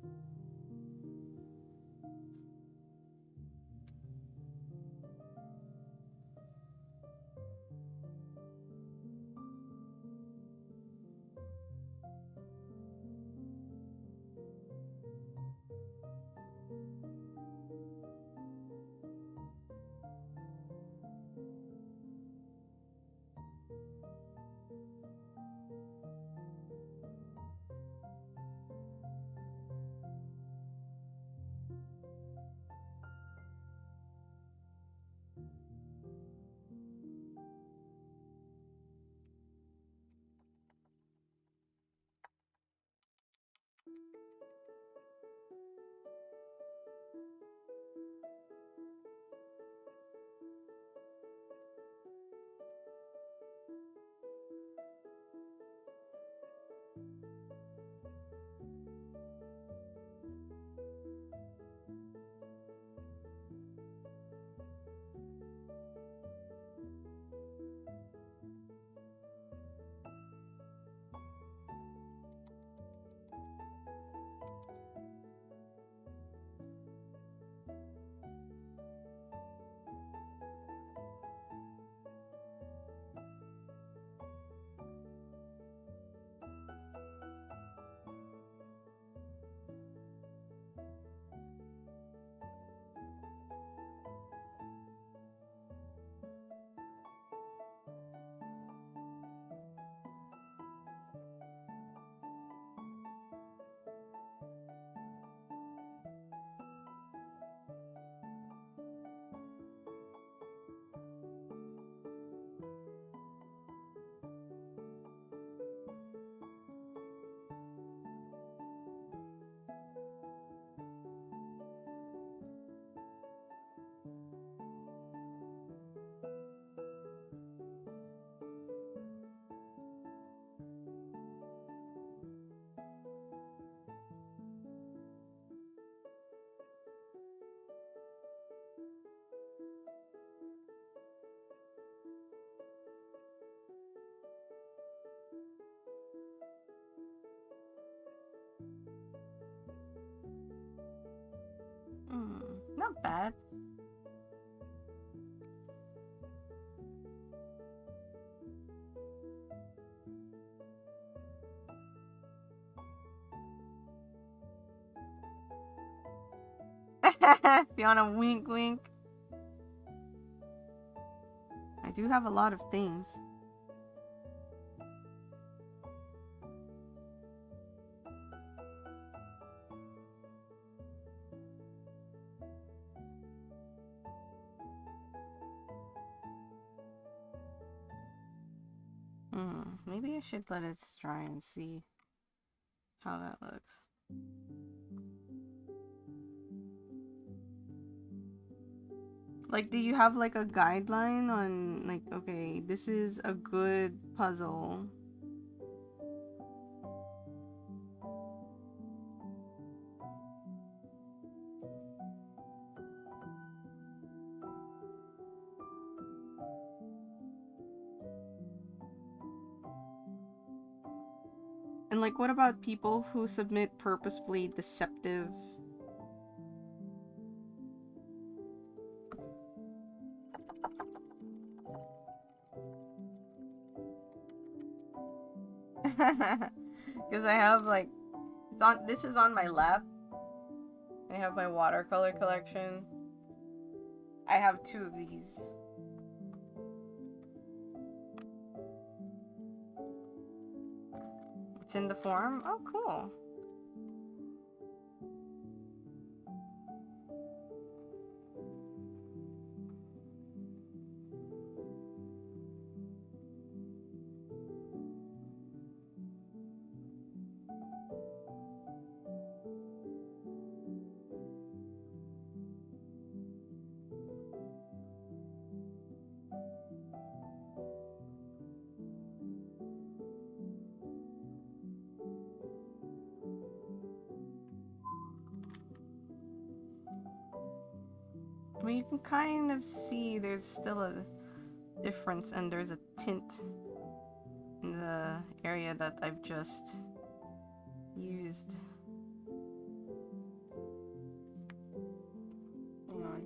Not bad. Fiona, wink wink. I do have a lot of things. Maybe I should let it dry and see how that looks. Like, do you have like a guideline on like, okay, this is a good puzzle? And like, what about people who submit purposefully deceptive? Because I have like, this is on my lap. I have my watercolor collection. I have 2 of these. It's in the form? Oh, cool. I mean, you can kind of see there's still a difference, and there's a tint in the area that I've just used. Hang on.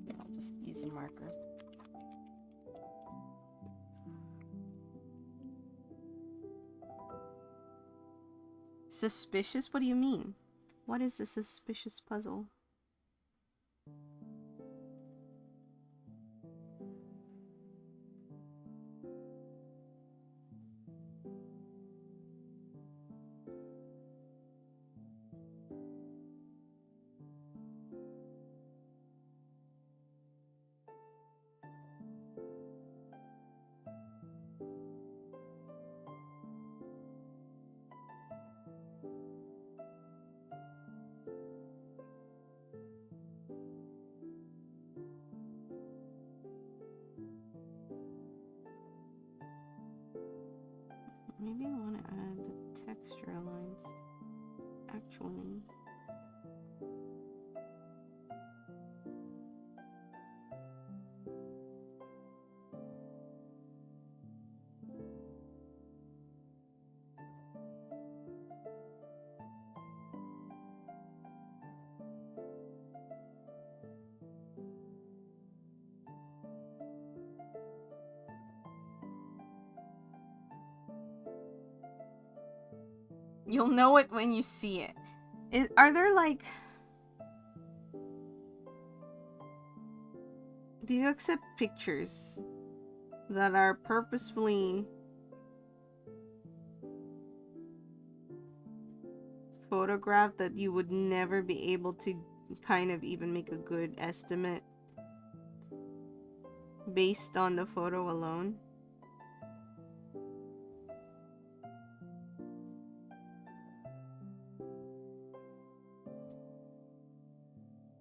Yeah, I'll just use a marker. Suspicious? What do you mean? What is a suspicious puzzle? Maybe I want to add the texture lines. Actually. You'll know it when you see it. Are there like... Do you accept pictures that are purposefully photographed that you would never be able to kind of even make a good estimate based on the photo alone?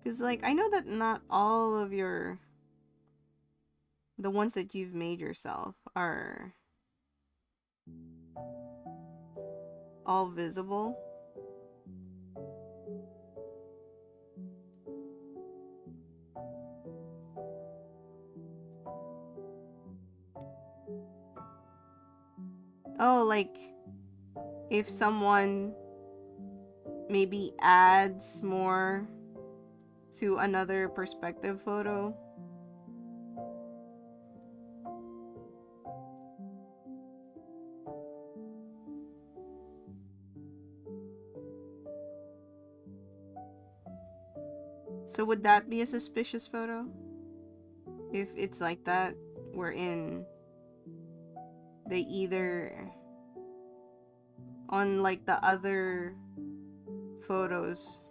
Because, like, I know that not all of the ones that you've made yourself are all visible. Oh, like, if someone maybe adds more to another perspective photo. So would that be a suspicious photo? If it's like that, wherein they either on like the other photos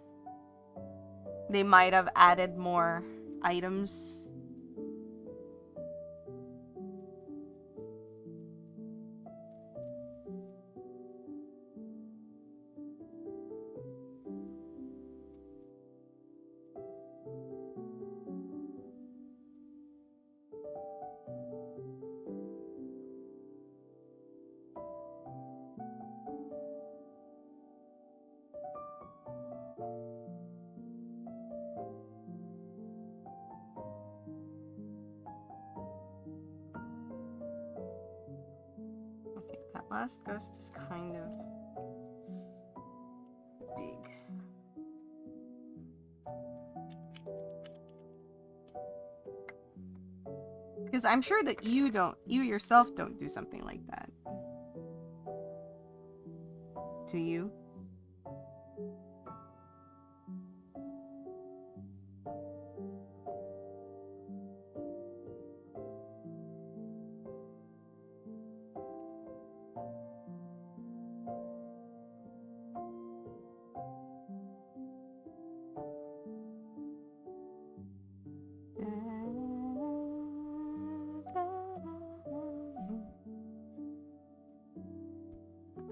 they might have added more items. Okay, that last ghost is kind of big. Because I'm sure that you yourself don't do something like that. Do you?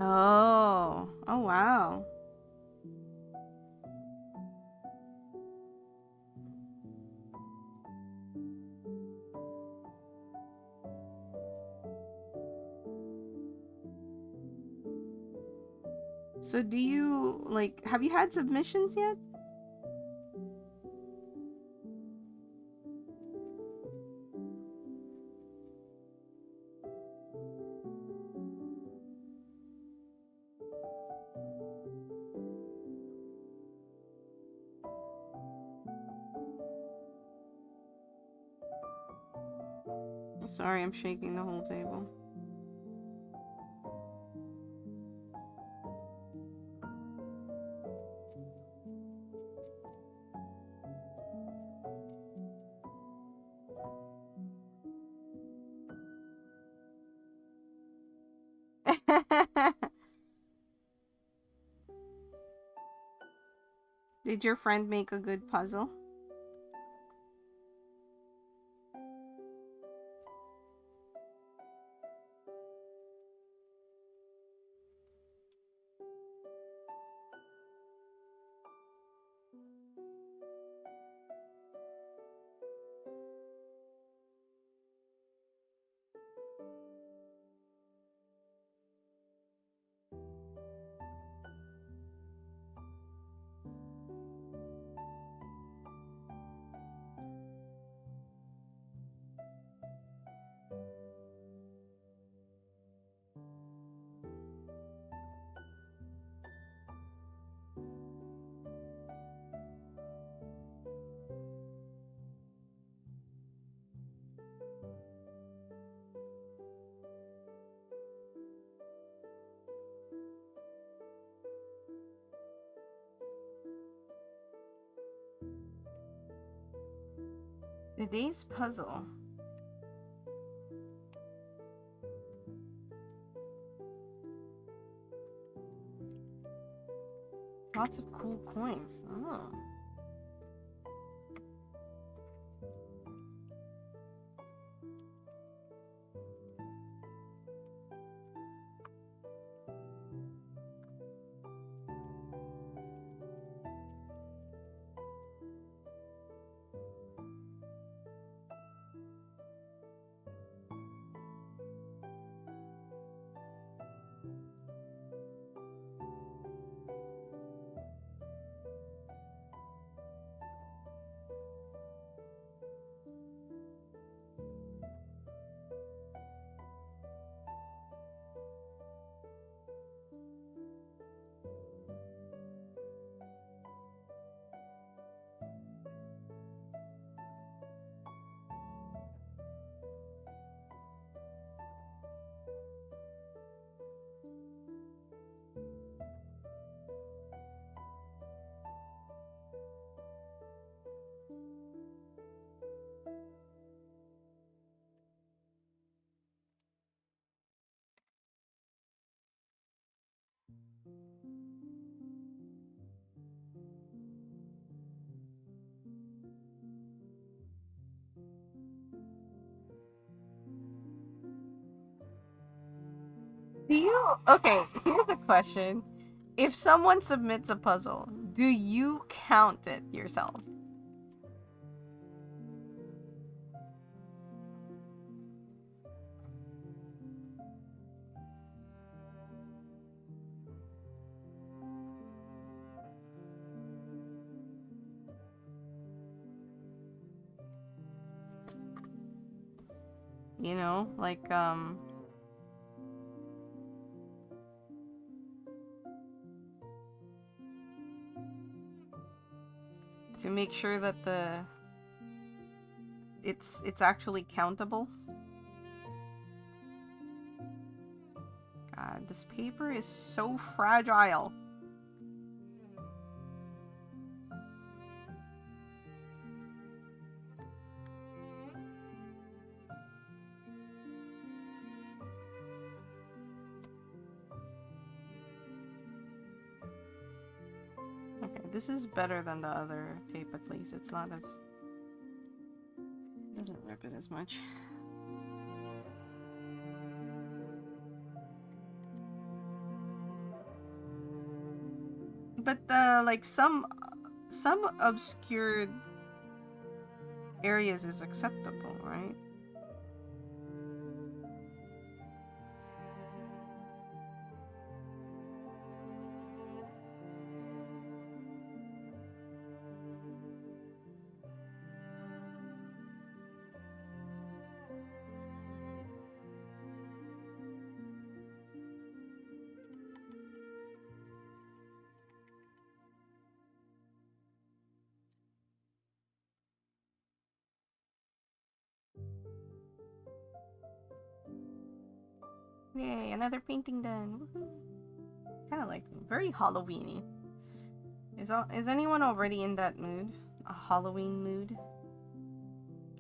Oh. Oh, wow. So do you, like, have you had submissions yet? Sorry, I'm shaking the whole table. Did your friend make a good puzzle? The day's puzzle. Lots of cool coins. Oh. Do you... Okay, here's a question. If someone submits a puzzle, do you count it yourself? You know, like, to make sure that it's actually countable. God, this paper is so fragile. Okay, this is better than the other tape at least. It's not as... It doesn't rip it as much. But like some obscured areas is acceptable, right? Yay, another painting done. Kind of like very Halloween-y. Is anyone already in that mood? A Halloween mood?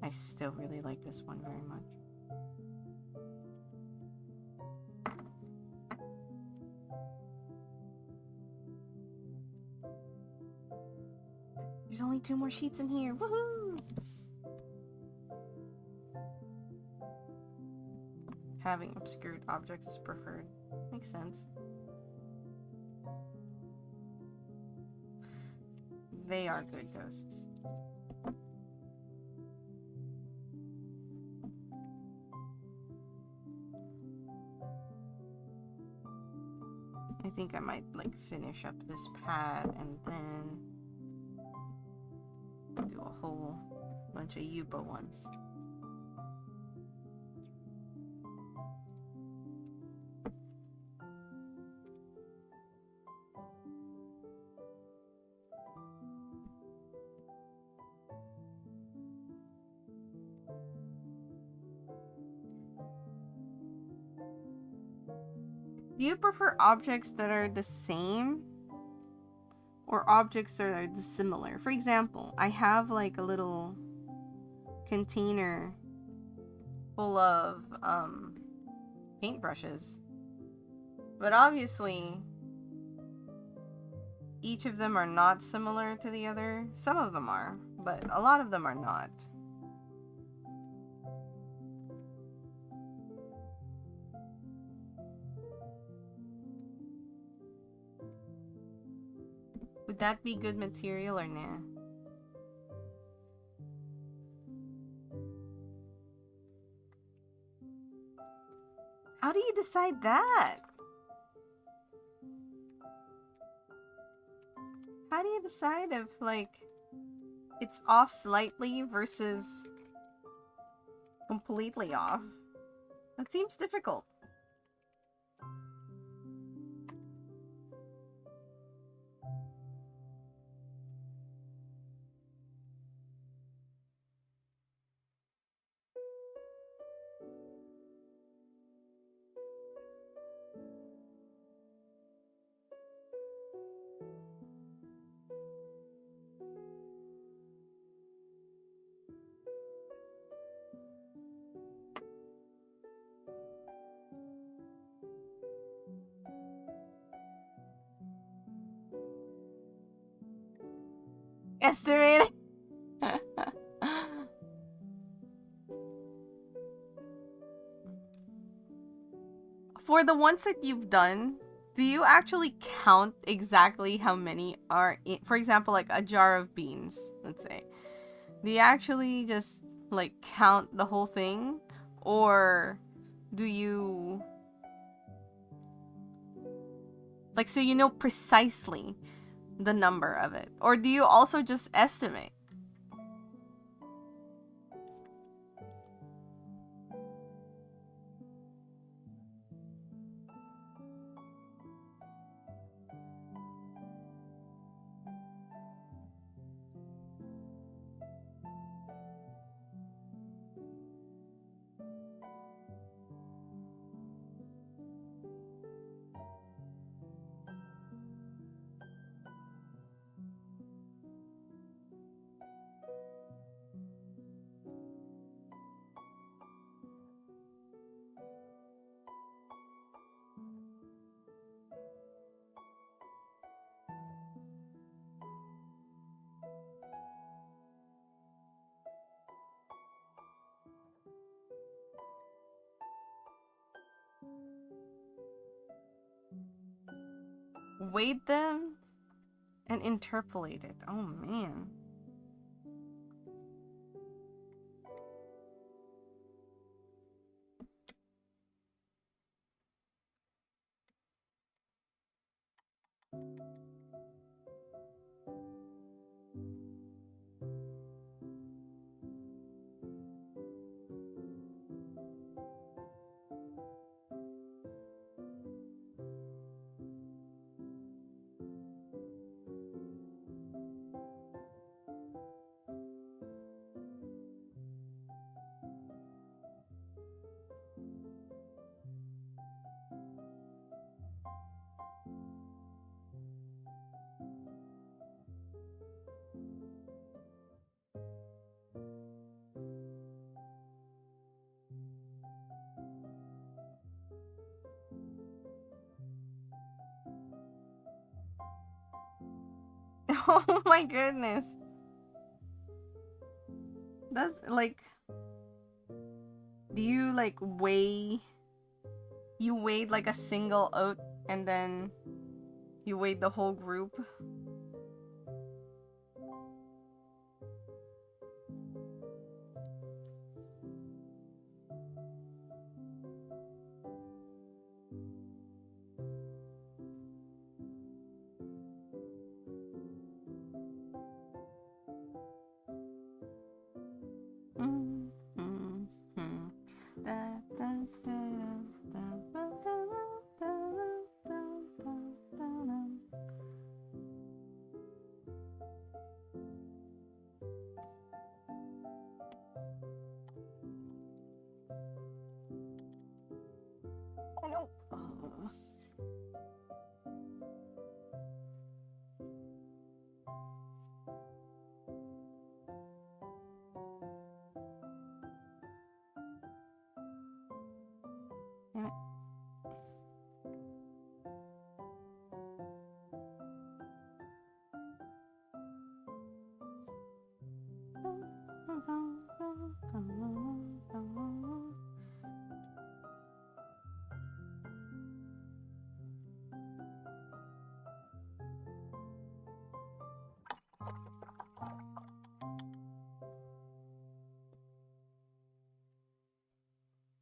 I still really like this one very much. There's only 2 more sheets in here. Woohoo! Having obscured objects is preferred. Makes sense. They are good ghosts. I think I might like finish up this pad and then do a whole bunch of Yupa ones. Do you prefer objects that are the same or objects that are dissimilar? For example, I have like a little container full of paintbrushes, but obviously each of them are not similar to the other. Some of them are, but a lot of them are not. Would that be good material or nah? How do you decide that? How do you decide if, like, it's off slightly versus completely off? That seems difficult. Estimating. For the ones that you've done, do you actually count exactly how many are in, for example, like a jar of beans, let's say? Do you actually just like count the whole thing? Or do you like, so you know precisely the number of it? Or do you also just estimate? Weight them and interpolate it. Oh man. Oh my goodness. That's like, do you like weigh, you weighed like a single oat and then you weighed the whole group? Mm, mm, mm. Da, da, da, da, da, da, da, da, da, da, da. Oh no. Oh. Damn it.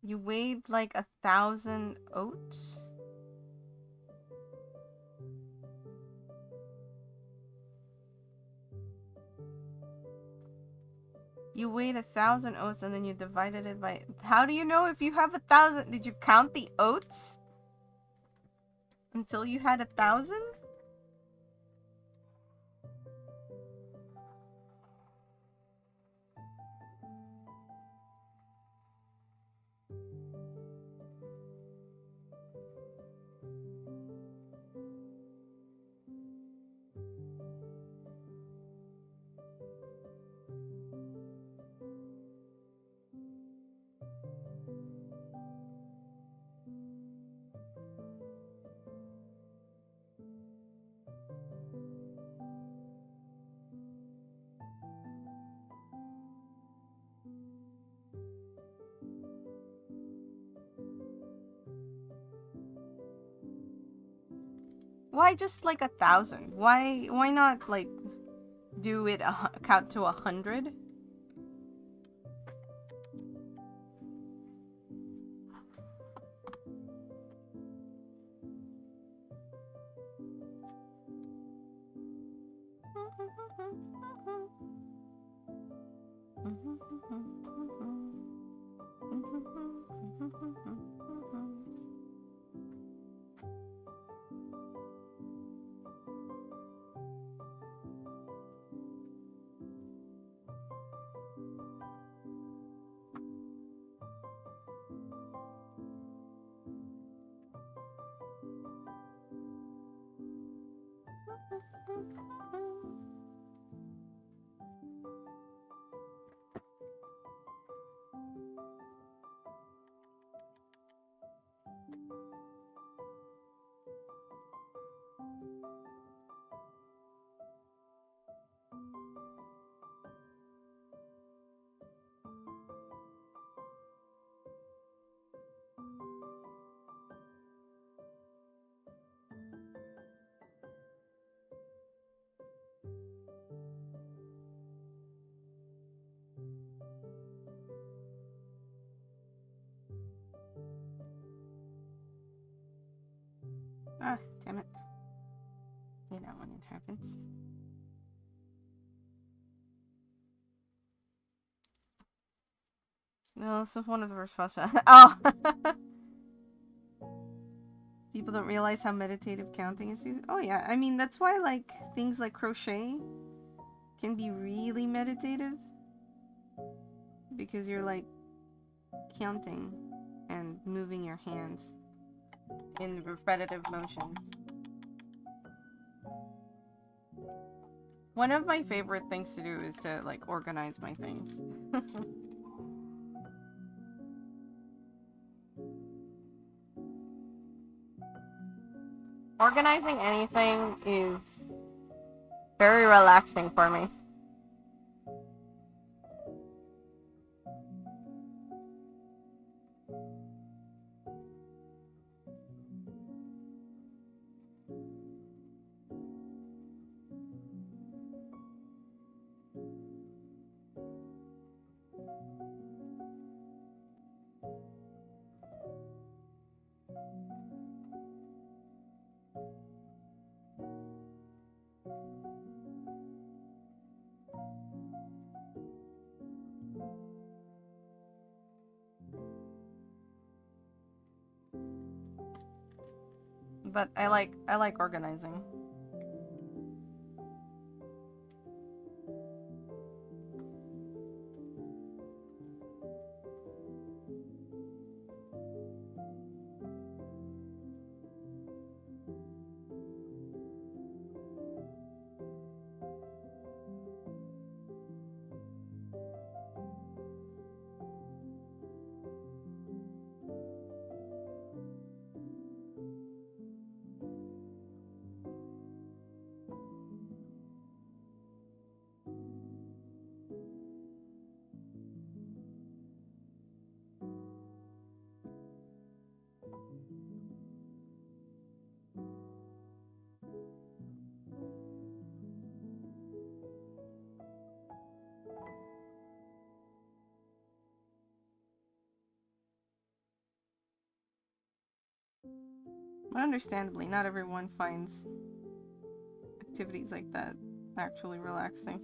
You weighed like 1,000 oats? You weighed 1,000 oats and then you divided it by... How do you know if you have 1,000? Did you count the oats? Until you had 1,000? Why just like 1,000? Why not like do it count to 100? Ah, damn it. You know when it happens. No, this is one of the first fast. Oh! People don't realize how meditative counting is. Oh yeah, I mean, that's why, like, things like crochet can be really meditative. Because you're, like, counting and moving your hands in repetitive motions. One of my favorite things to do is to, like, organize my things. Organizing anything is very relaxing for me. But I like organizing. But understandably, not everyone finds activities like that actually relaxing.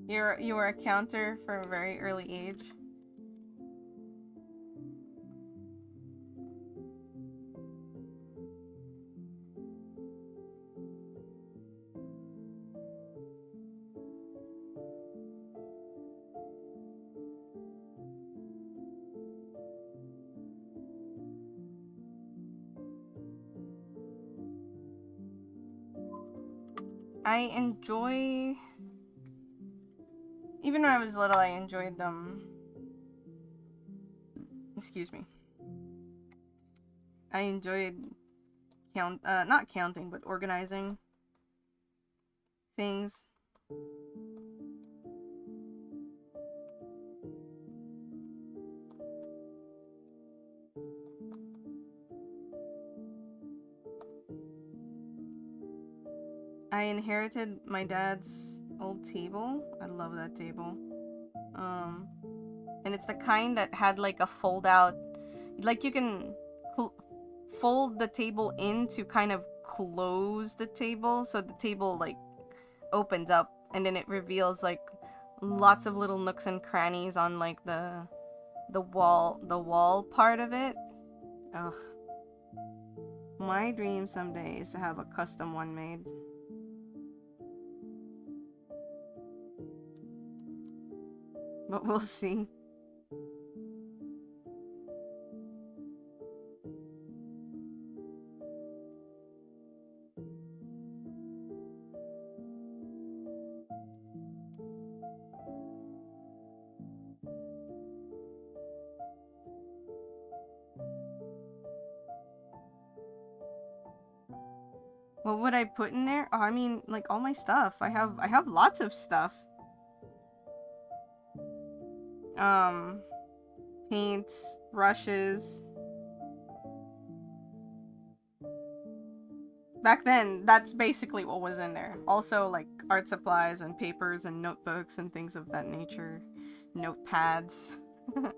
You were a counter from a very early age. I enjoy... Even when I was little, I enjoyed them. Excuse me. I enjoyed not counting, but organizing things. I inherited my dad's old table. I love that table. And it's the kind that had like a fold out, like you can fold the table in to kind of close the table, so the table like opens up and then it reveals like lots of little nooks and crannies on like the wall part of it. Ugh. My dream someday is to have a custom one made. But we'll see. What would I put in there? Oh, I mean, like all my stuff. I have lots of stuff. Paints, brushes. Back then, that's basically what was in there. Also, like art supplies and papers and notebooks and things of that nature. Notepads. You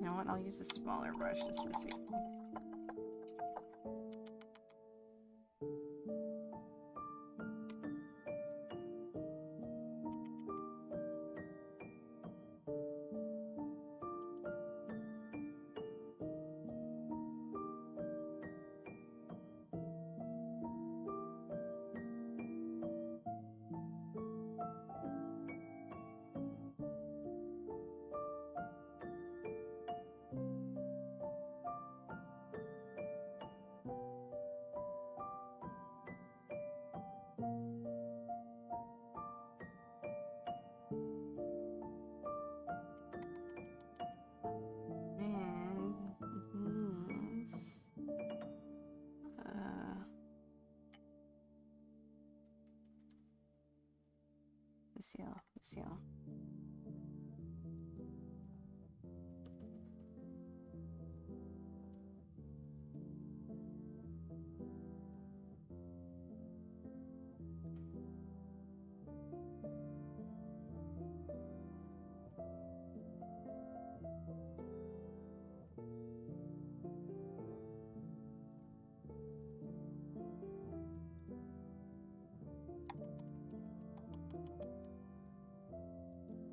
know what? I'll use a smaller brush just for safety. Let's see.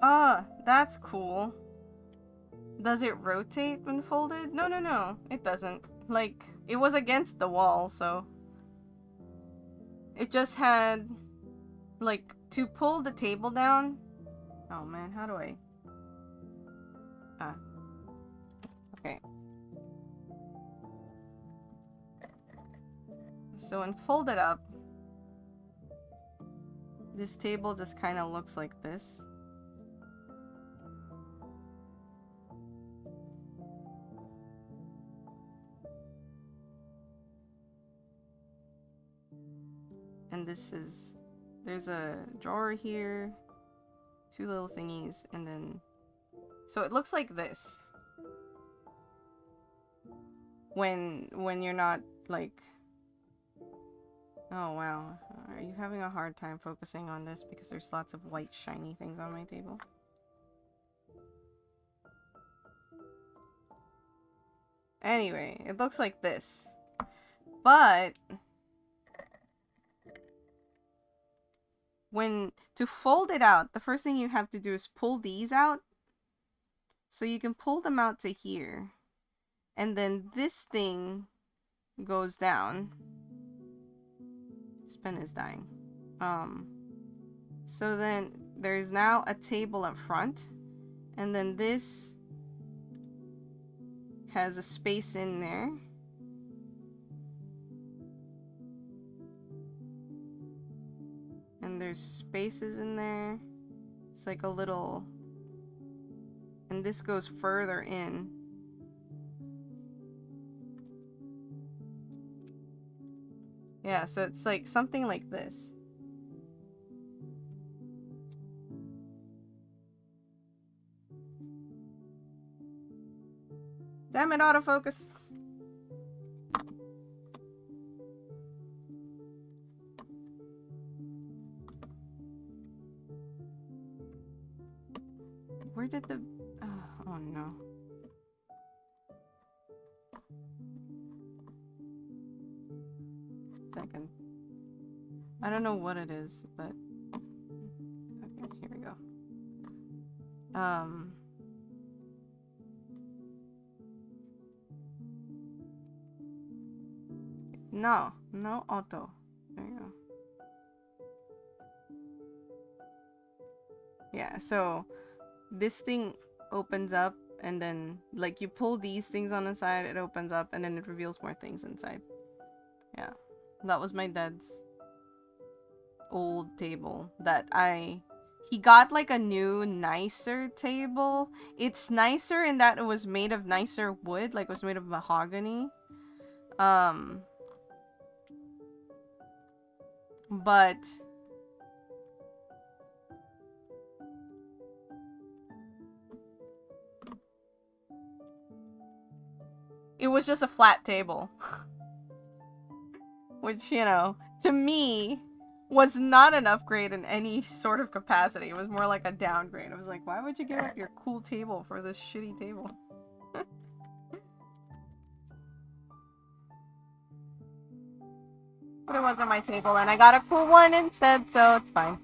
Ah, that's cool. Does it rotate when folded? No, it doesn't. Like, it was against the wall, so... It just had... Like, to pull the table down... Oh man, how do I... Ah. Okay. So when folded up... This table just kind of looks like this. And this is... There's a drawer here, two little thingies, and then... So it looks like this. When you're not, like... Oh wow. Are you having a hard time focusing on this because there's lots of white shiny things on my table? Anyway, it looks like this. But... to fold it out, the first thing you have to do is pull these out. So you can pull them out to here. And then this thing goes down. This pen is dying. So then there's now a table up front. And then this has a space in there. And there's spaces in there. It's like a little... And this goes further in. Yeah, so it's like something like this. Damn it, autofocus. Where did the... oh no. Second. I don't know what it is, but... Okay, here we go. No, no auto. There you go. Yeah, so this thing opens up and then like you pull these things on the side, it opens up and then it reveals more things inside. Yeah, that was my dad's old table that he got like a new nicer table. It's nicer in that it was made of nicer wood, like it was made of mahogany. But it was just a flat table. Which, you know, to me was not an upgrade in any sort of capacity. It was more like a downgrade. I was like, why would you give up your cool table for this shitty table? But it wasn't my table, and I got a cool one instead, so it's fine.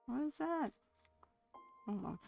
What is that? Hold on.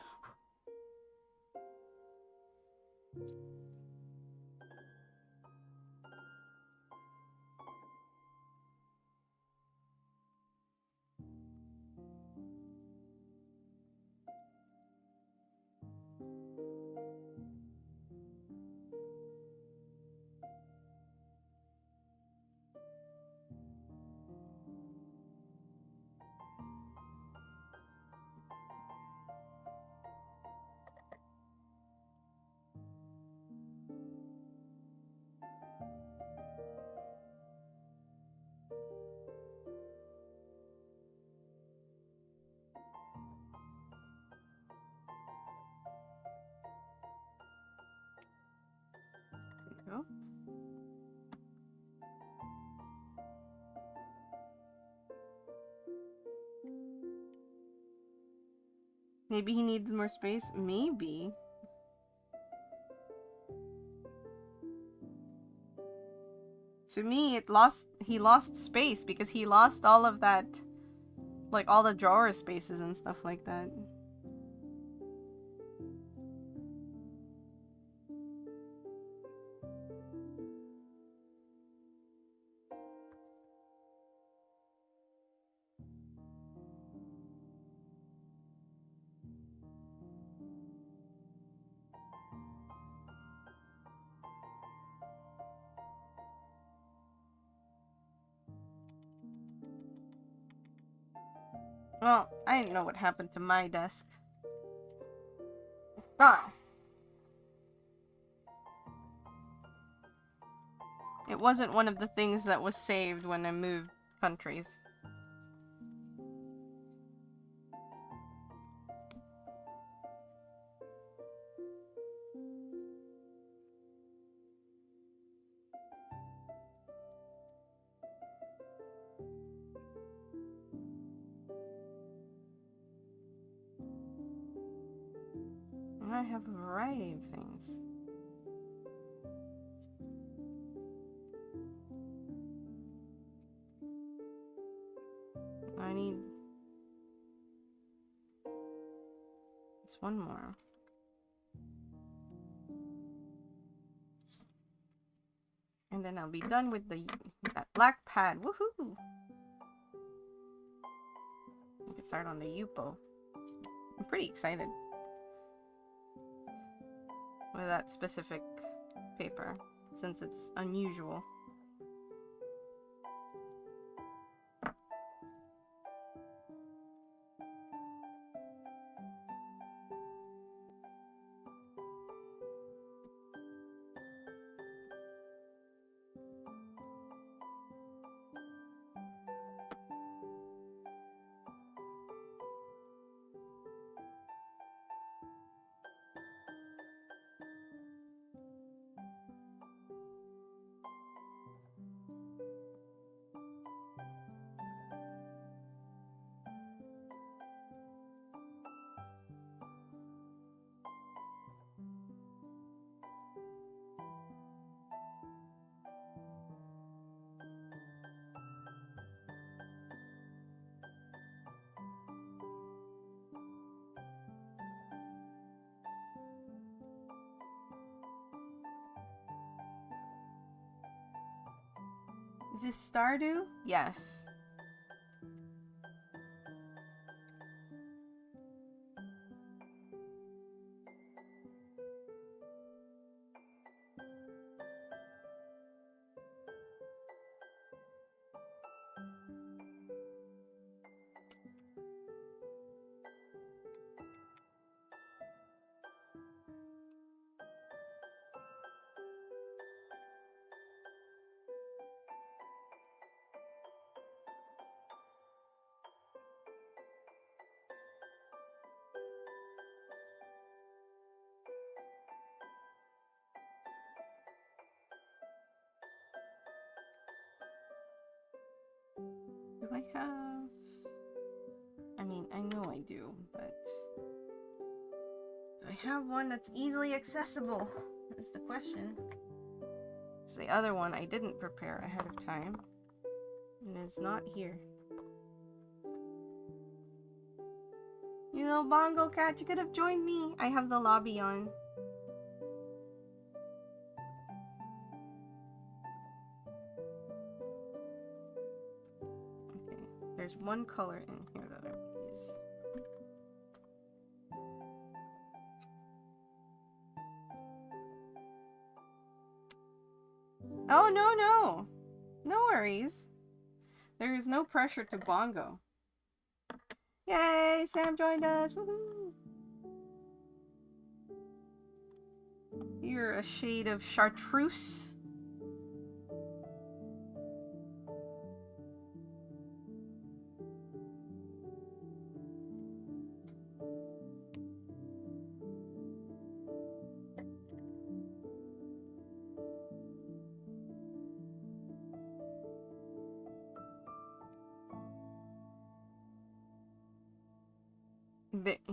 There you go. Maybe he needed more space? Maybe. To me, he lost space because he lost all of that, like all the drawer spaces and stuff like that. Well, I didn't know what happened to my desk. It's gone. It wasn't one of the things that was saved when I moved countries. I have a variety of things. I need... It's one more. And then I'll be done with that black pad. Woohoo! We can start on the Yupo. I'm pretty excited with that specific paper, since it's unusual. Is this Stardew? Yes. Do I have... I mean, I know I do, but... Do I have one that's easily accessible? That's the question. It's the other one I didn't prepare ahead of time. And it's not here. You little bongo cat, you could have joined me. I have the lobby on. Okay, there's one color in here that I would use. Oh, no. No worries. There is no pressure to bongo. Yay, Sam joined us. Woohoo! You're a shade of chartreuse.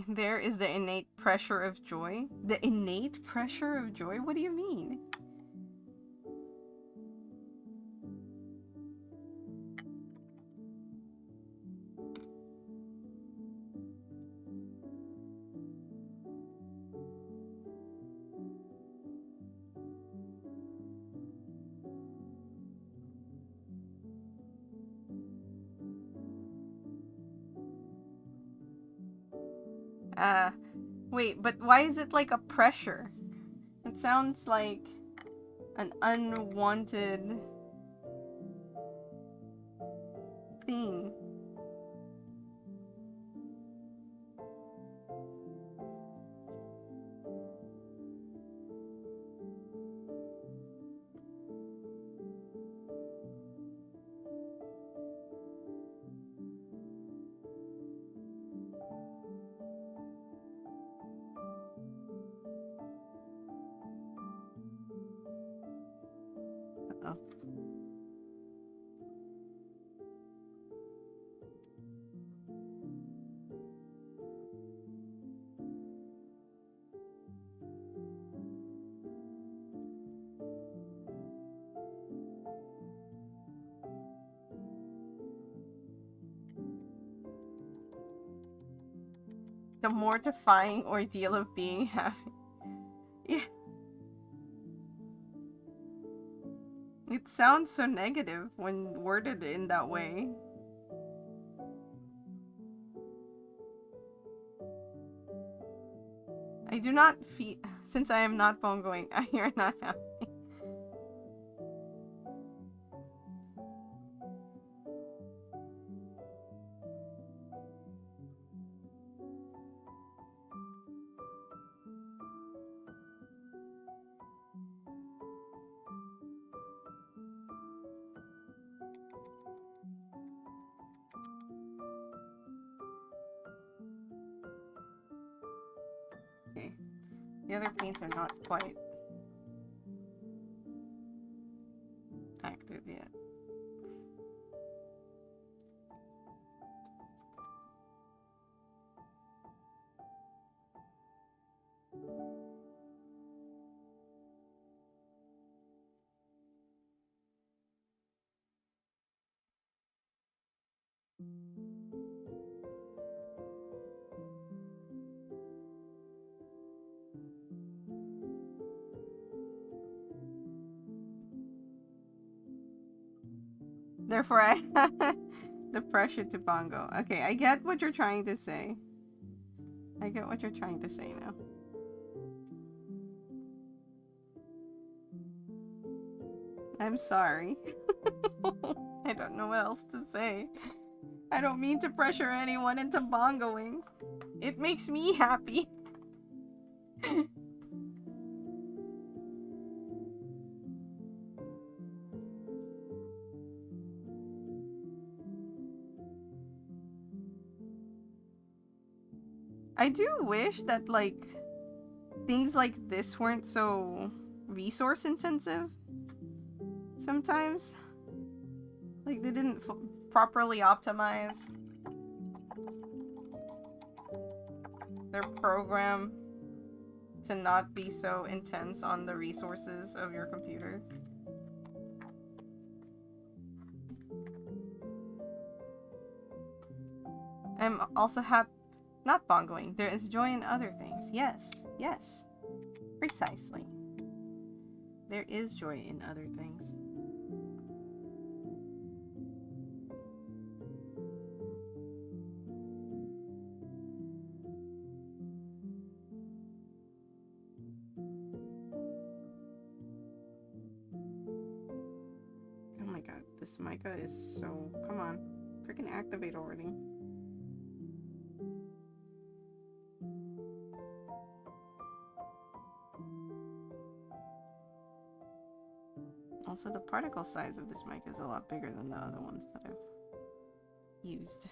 There is the innate pressure of joy. The innate pressure of joy? What do you mean? Wait, but why is it like a pressure? It sounds like an unwanted thing. Uh-oh. The mortifying ordeal of being happy. Yeah. It sounds so negative when worded in that way. I do not feel, since I am not bongoing, you're not happy. Okay. The other paints are not quite active yet. Therefore, I the pressure to bongo. Okay, I get what you're trying to say. I get what you're trying to say now. I'm sorry. I don't know what else to say. I don't mean to pressure anyone into bongoing. It makes me happy. I do wish that, like, things like this weren't so resource intensive sometimes. Like, they didn't properly optimize their program to not be so intense on the resources of your computer. I'm also not bongoing. There is joy in other things. Yes, yes. Precisely. There is joy in other things. Oh my god, this mica is so... Come on. Freaking activate already. Also, the particle size of this mic is a lot bigger than the other ones that I've used.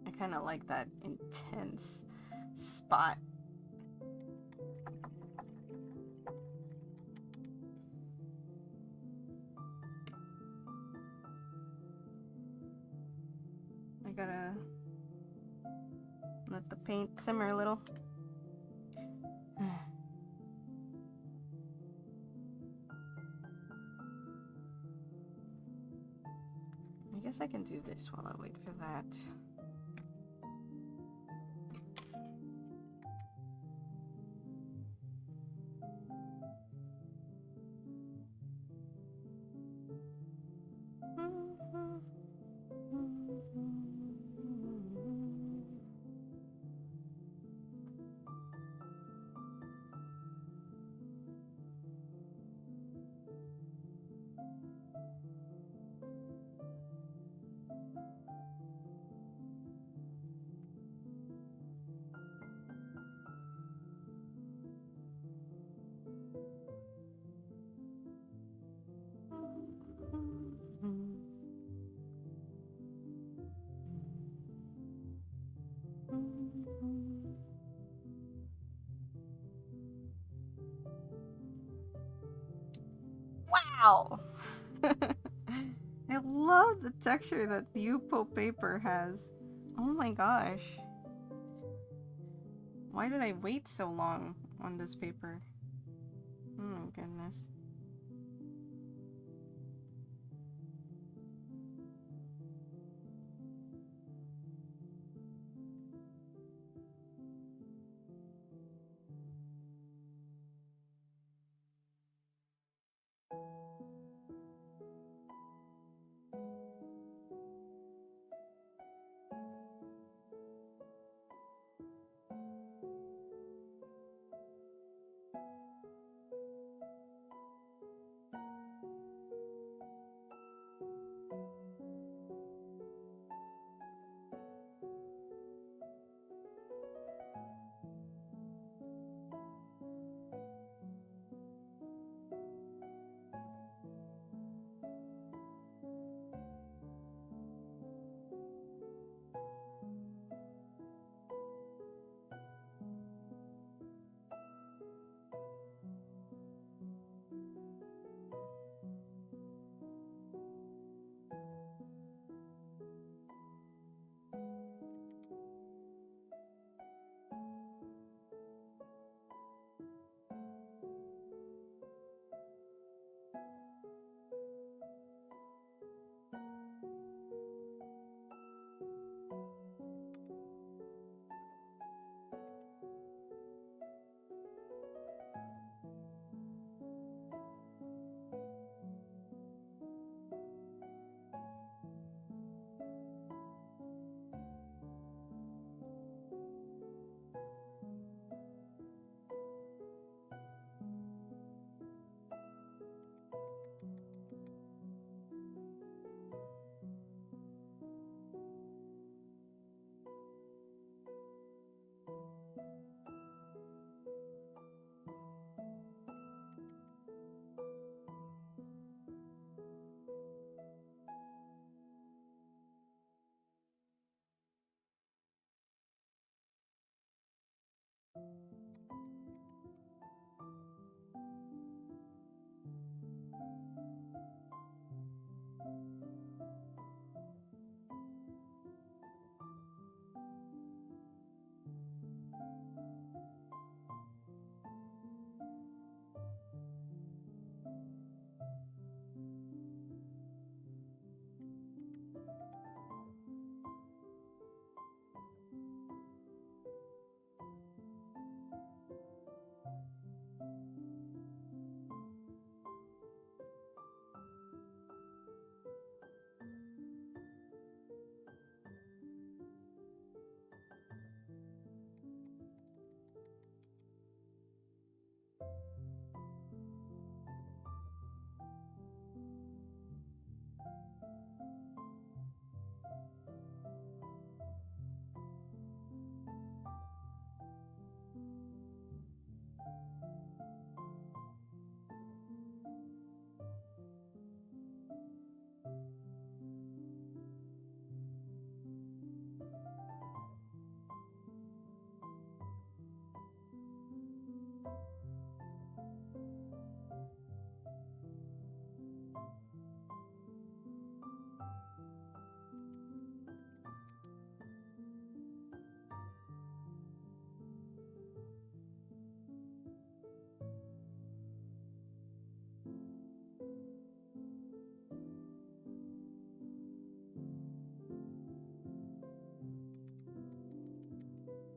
I kind of like that intense spot. I gotta let the paint simmer a little. I guess I can do this while I wait for that. Ow! I love the texture that the Yupo paper has. Oh my gosh. Why did I wait so long on this paper? Oh my goodness.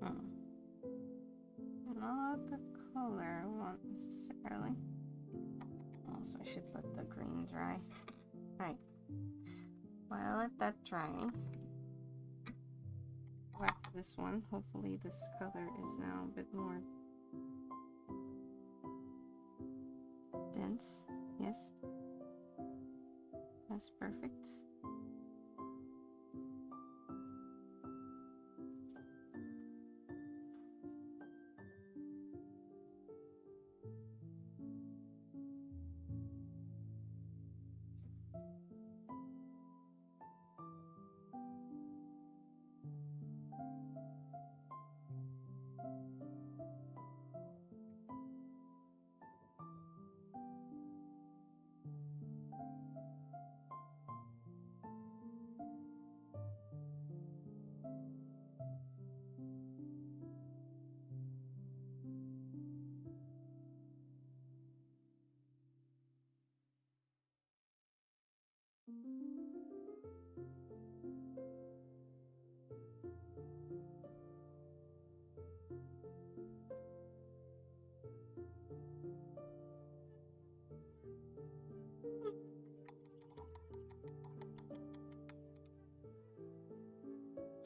Hmm. Not the color I want necessarily. Also, I should let the green dry. Alright. While I let that dry, back to this one. Hopefully this color is now a bit more dense. Yes. That's perfect.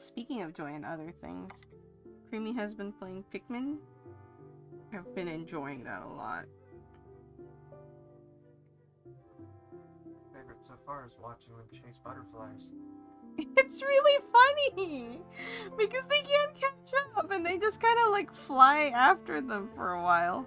speaking of joy and other things, Creamy has been playing Pikmin. I've been enjoying that a lot.
Favorite so far is watching them chase butterflies.
It's really funny because they can't catch up and they just kind of like fly after them for a while.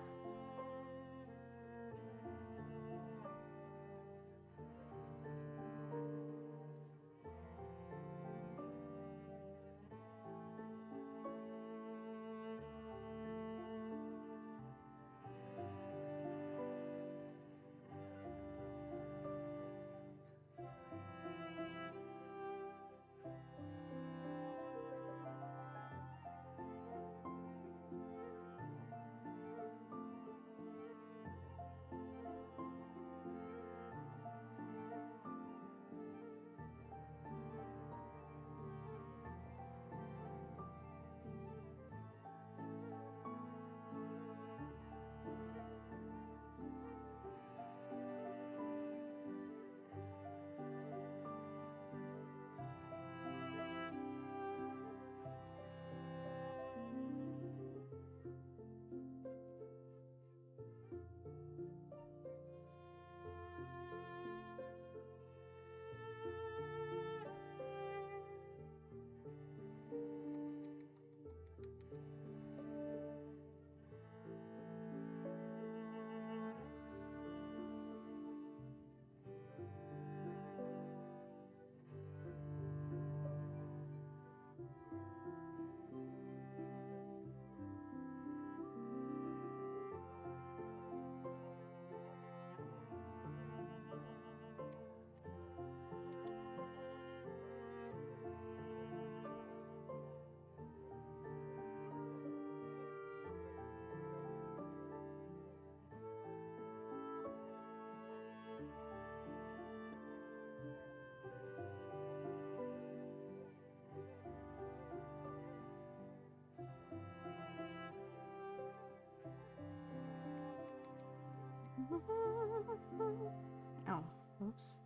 Oh, oops.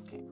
Okay.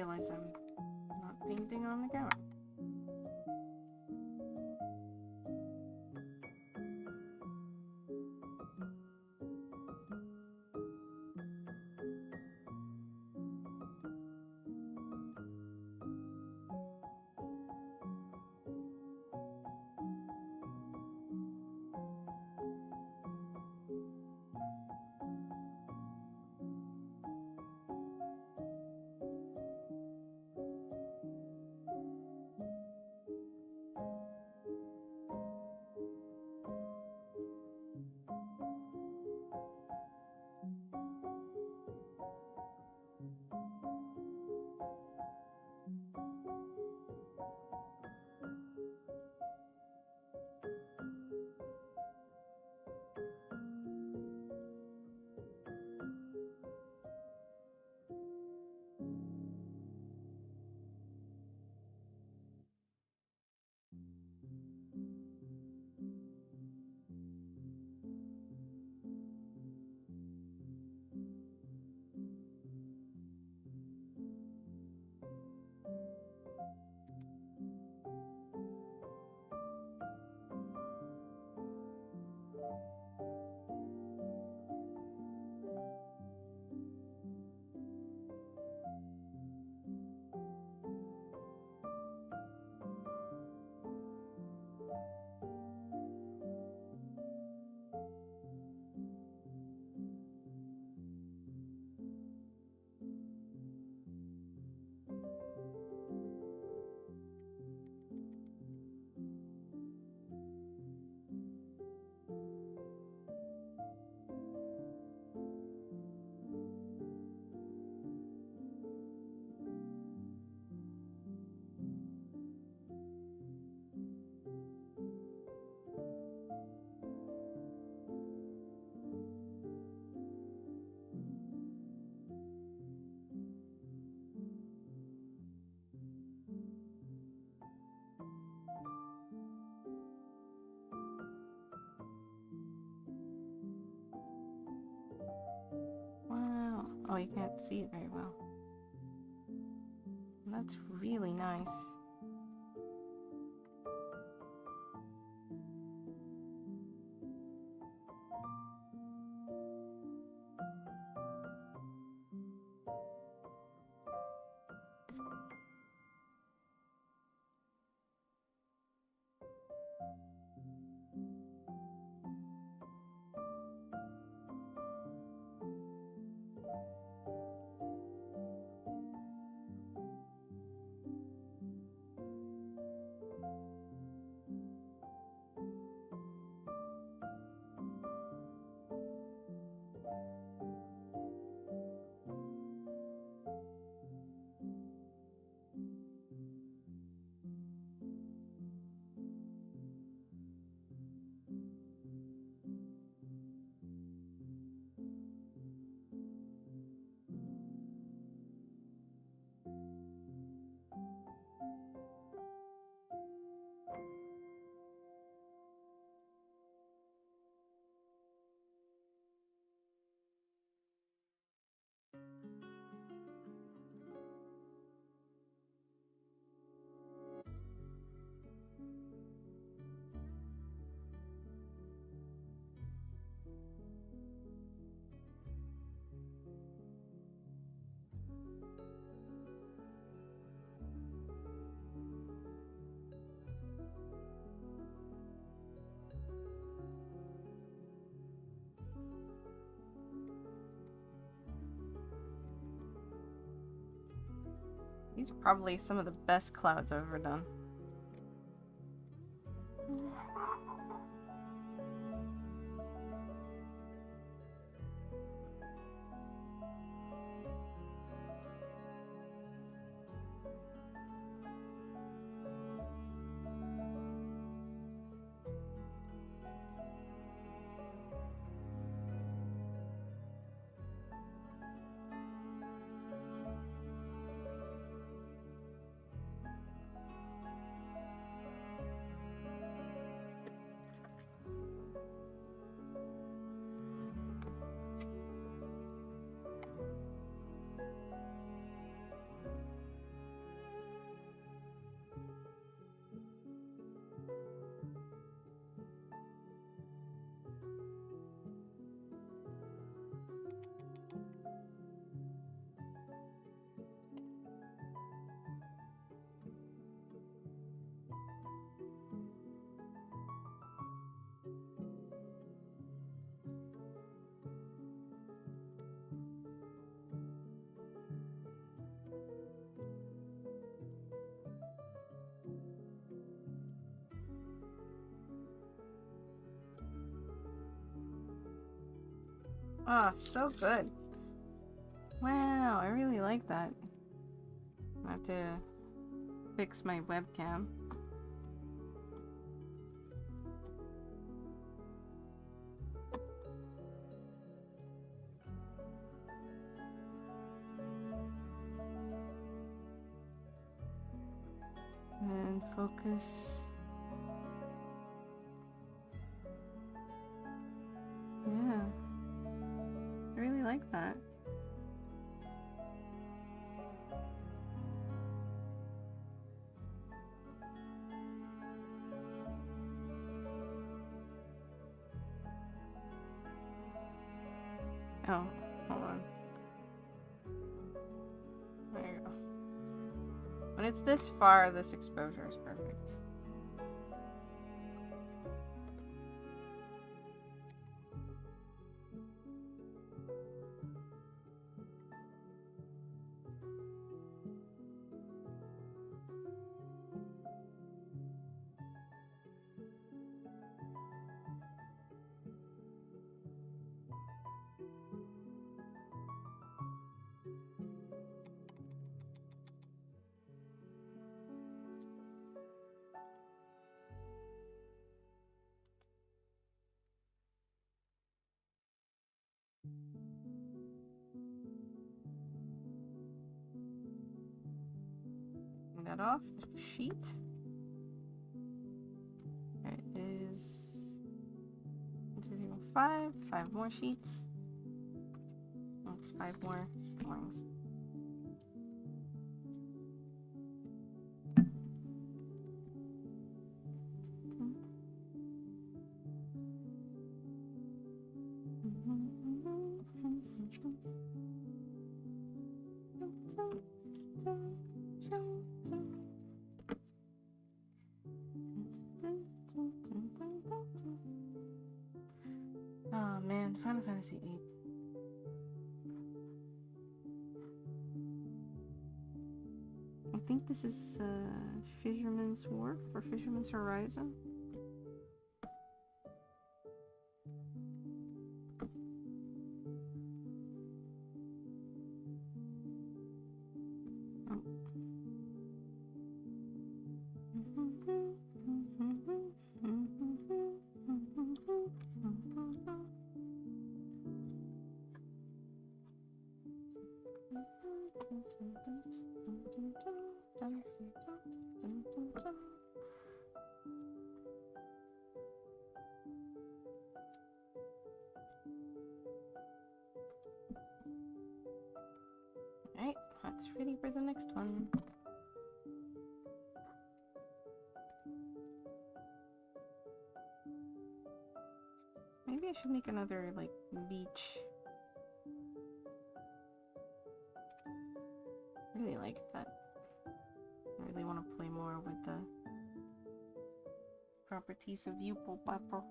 realize I'm not painting on the camera. Wow. Oh, you can't see it very well. That's really nice. These are probably some of the best clouds I've ever done. Ah, so good. Wow, I really like that. I have to fix my webcam. And focus. Yeah. I really like that. Oh, hold on. There you go. When it's this far, this exposure is perfect. That off the sheet. There it is. 205. 5 more sheets. That's 5 more drawings. Oh man, Final Fantasy VIII. I think this is Fisherman's Wharf or Fisherman's Horizon. Alright, that's ready for the next one. Maybe I should make another, like, beach. I really like that. I really want to play more with the properties of viewport paper.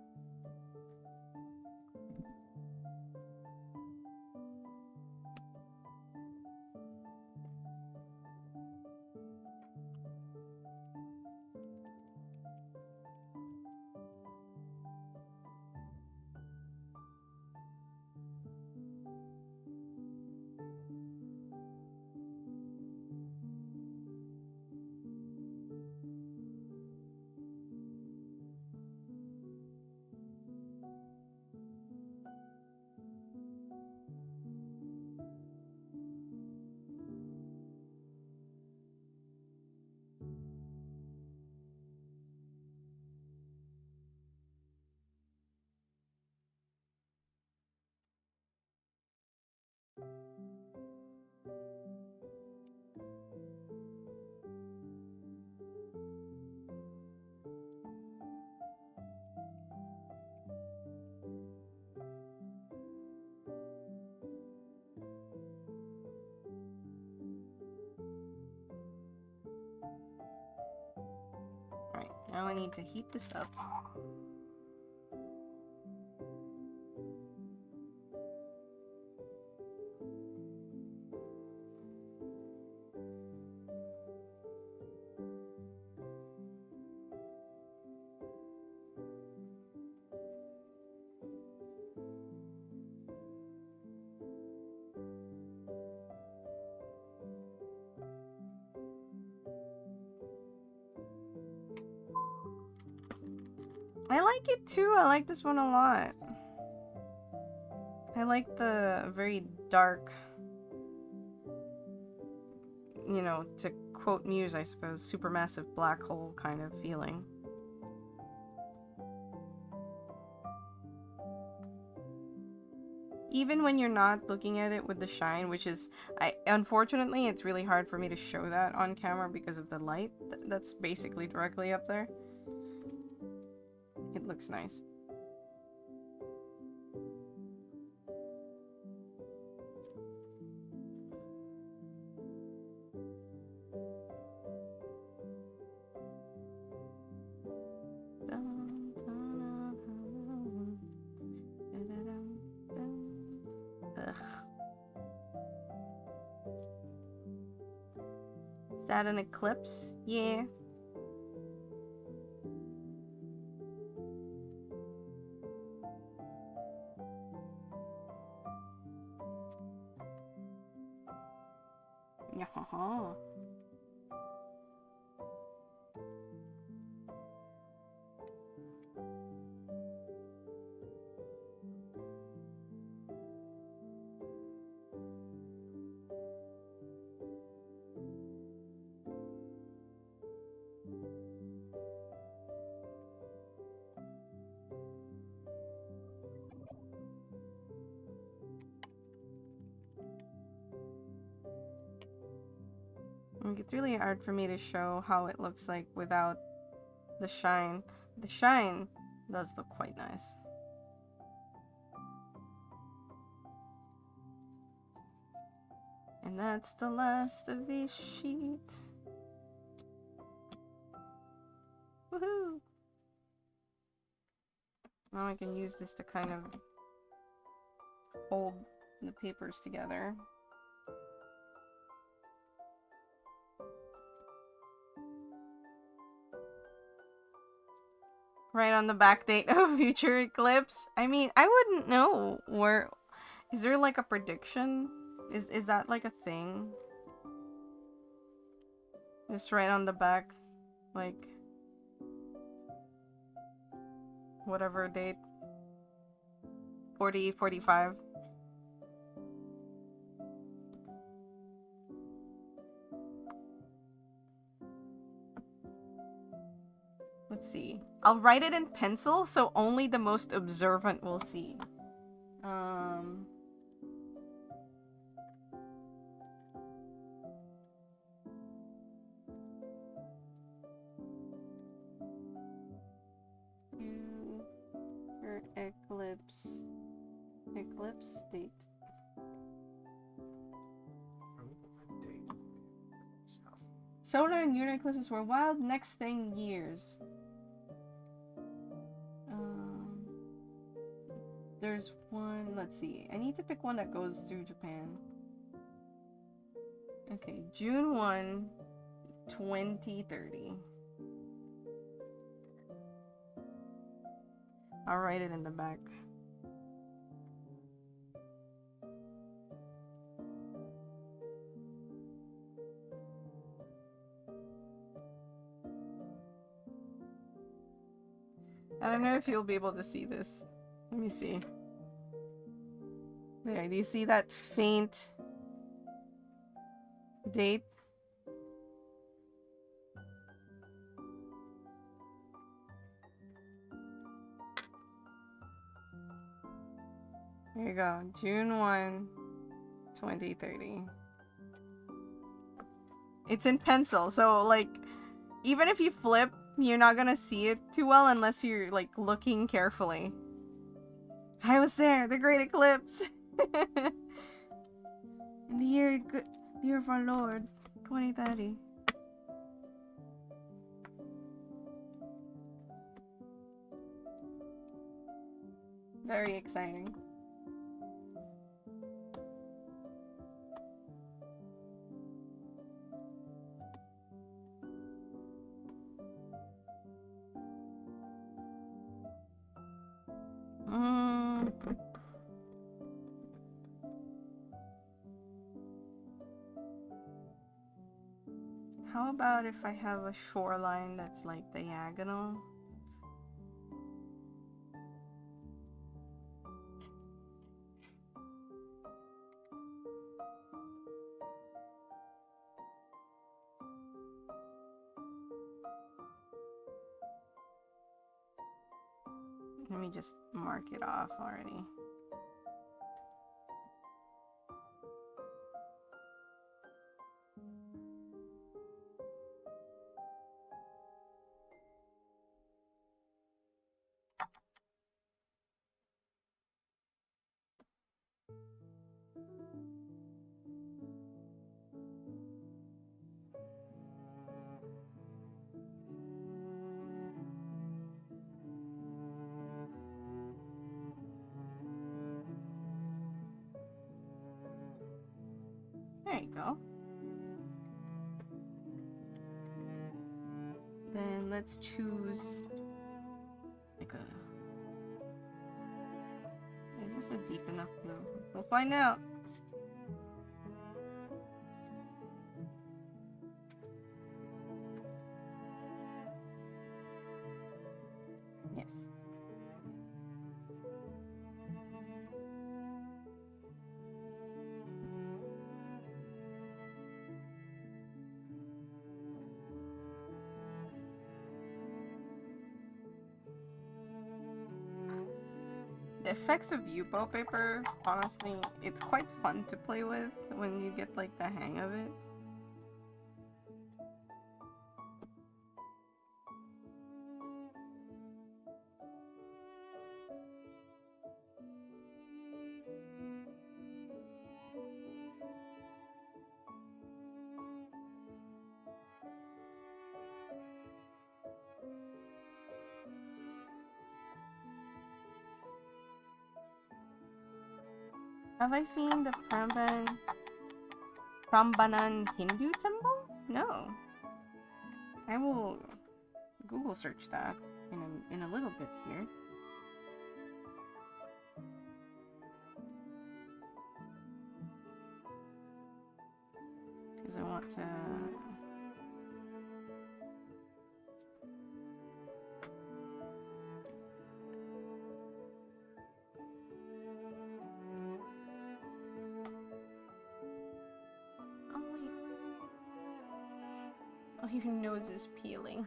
Alright, now I need to heat this up. I like it too. I like this one a lot. I like the very dark, you know, to quote Muse, I suppose, supermassive black hole kind of feeling. Even when you're not looking at it with the shine, which is, unfortunately, it's really hard for me to show that on camera because of the light that's basically directly up there. It looks nice. Ugh. Is that an eclipse? Yeah. Yeah. It's really hard for me to show how it looks like without the shine. The shine does look quite nice. And that's the last of the sheet. Woohoo! Now I can use this to kind of hold the papers together. Right on the back date of future eclipse. I mean, I wouldn't know where. Is there like a prediction? Is that like a thing? Just right on the back, like whatever date. 40, 45. Let's see. I'll write it in pencil so only the most observant will see. Future eclipse. Eclipse date. Solar and lunar eclipses were wild next thing years. There's one, let's see. I need to pick one that goes through Japan. Okay, June 1, 2030. I'll write it in the back. I don't know if you'll be able to see this. Let me see. There, do you see that faint date? There you go. June 1, 2030. It's in pencil, so like, even if you flip, you're not gonna see it too well unless you're like looking carefully. I was there, the great eclipse. In the year of our Lord, 2030. Very exciting. How about if I have a shoreline that's like diagonal? Let me just mark it off already. There you go. Then let's choose like a... Is this a deep enough blue? We'll find out. Yes. The effects of U-boat paper, honestly, it's quite fun to play with when you get like the hang of it. Have I seen the Prambanan Hindu temple? No. I will Google search that in a little bit here. Because I want to... Oh, your nose is peeling.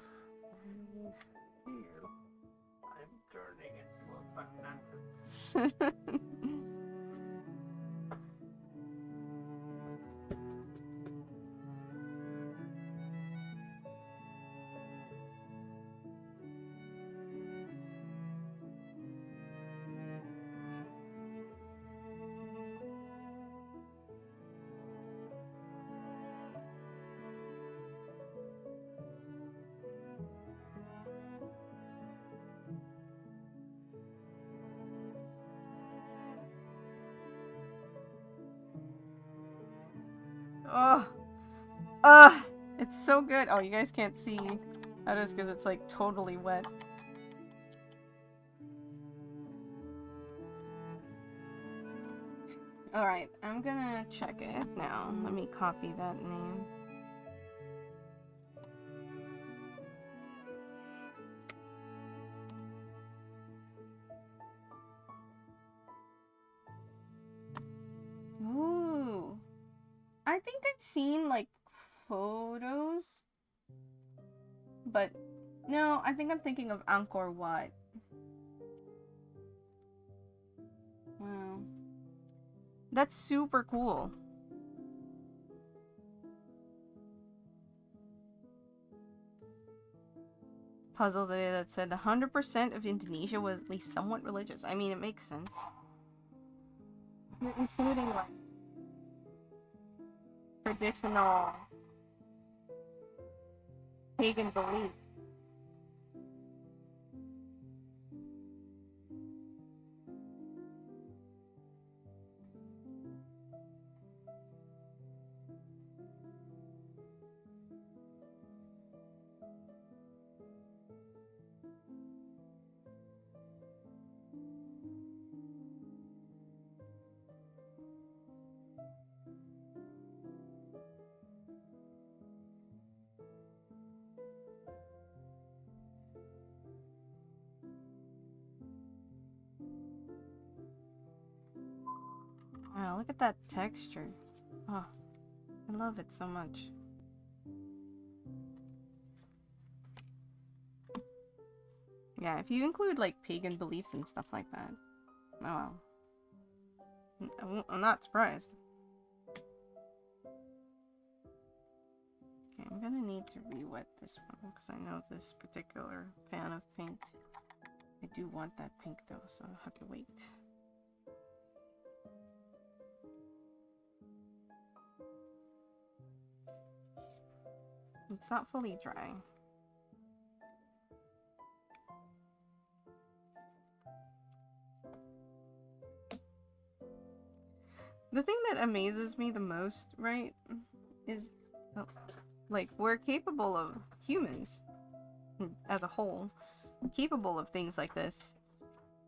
I'm turning into a banana.
Oh, ugh, it's so good. Oh, you guys can't see. That is because it's like totally wet. Alright, I'm gonna check it now. Let me copy that name. Ooh. I think I've seen like photos. But no, I think I'm thinking of Angkor Wat. Wow. That's super cool. Puzzle today that said 100% of Indonesia was at least somewhat religious. I mean, it makes sense. Including like traditional pagan belief. Wow, look at that texture. Oh, I love it so much. Yeah, if you include like pagan beliefs and stuff like that. Oh wow. I'm not surprised. Okay, I'm gonna need to re-wet this one because I know this particular pan of pink. I do want that pink though, so I'll have to wait. It's not fully dry. The thing that amazes me the most, right, is like we're capable of humans as a whole, capable of things like this.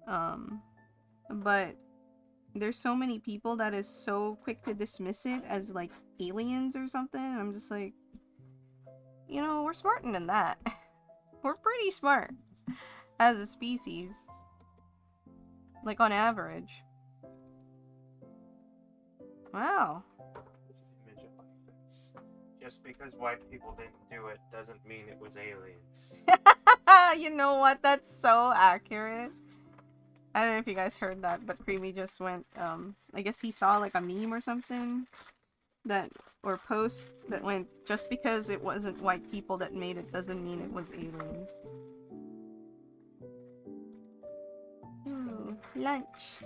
But there's so many people that is so quick to dismiss it as like aliens or something. I'm just like, you know, we're smarter than that. We're pretty smart as a species. Like on average. Wow.
Image it like this. Just because white people didn't do it doesn't mean it was aliens.
You know what? That's so accurate. I don't know if you guys heard that, but Creamy just went, I guess he saw like a meme or something that, or post that went, just because it wasn't white people that made it doesn't mean it was aliens. Ooh, lunch.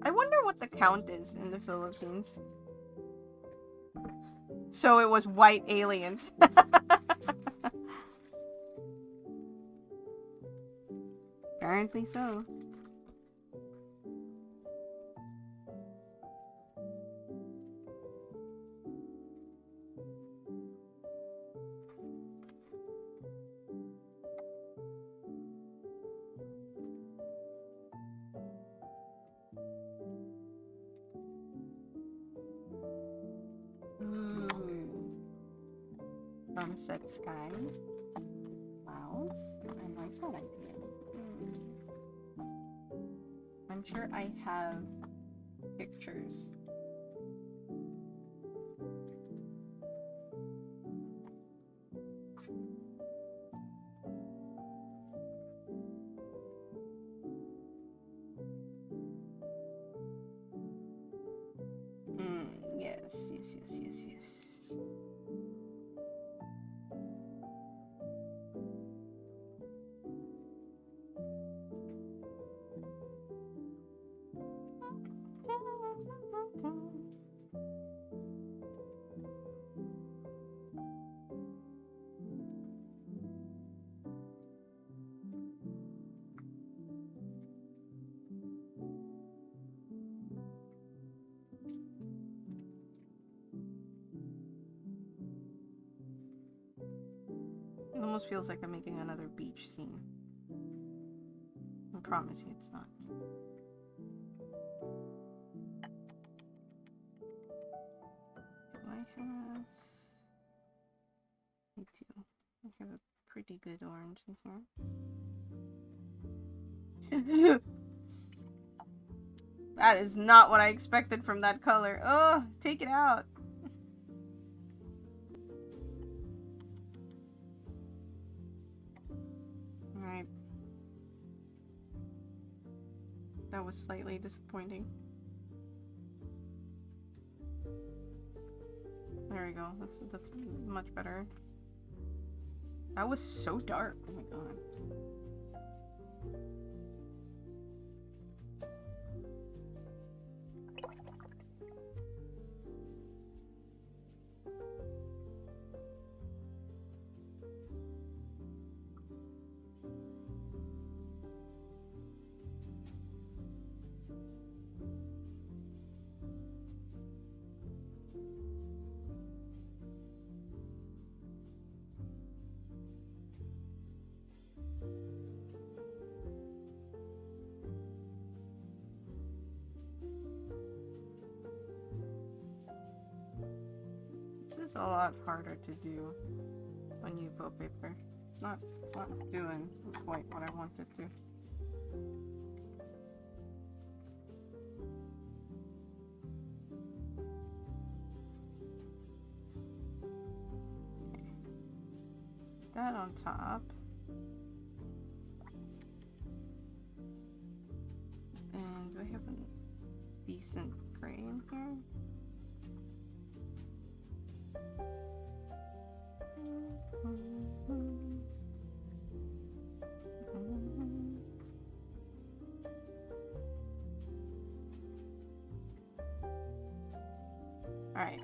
I wonder what the count is in the Philippines. So it was white aliens. Apparently so. Sunset sky. Clouds. I like that idea. I'm sure I have pictures. Yes. It almost feels like I'm making another beach scene. I promise you it's not. Do I have... I do. I have a pretty good orange in here. That is not what I expected from that color. Oh, take it out. Alright. That was slightly disappointing. There we go. That's much better. That was so dark. Oh my god. is a lot harder to do on Yupo paper. It's not doing quite what I want it to. Okay. That on top. And do I have a decent gray in here? All right.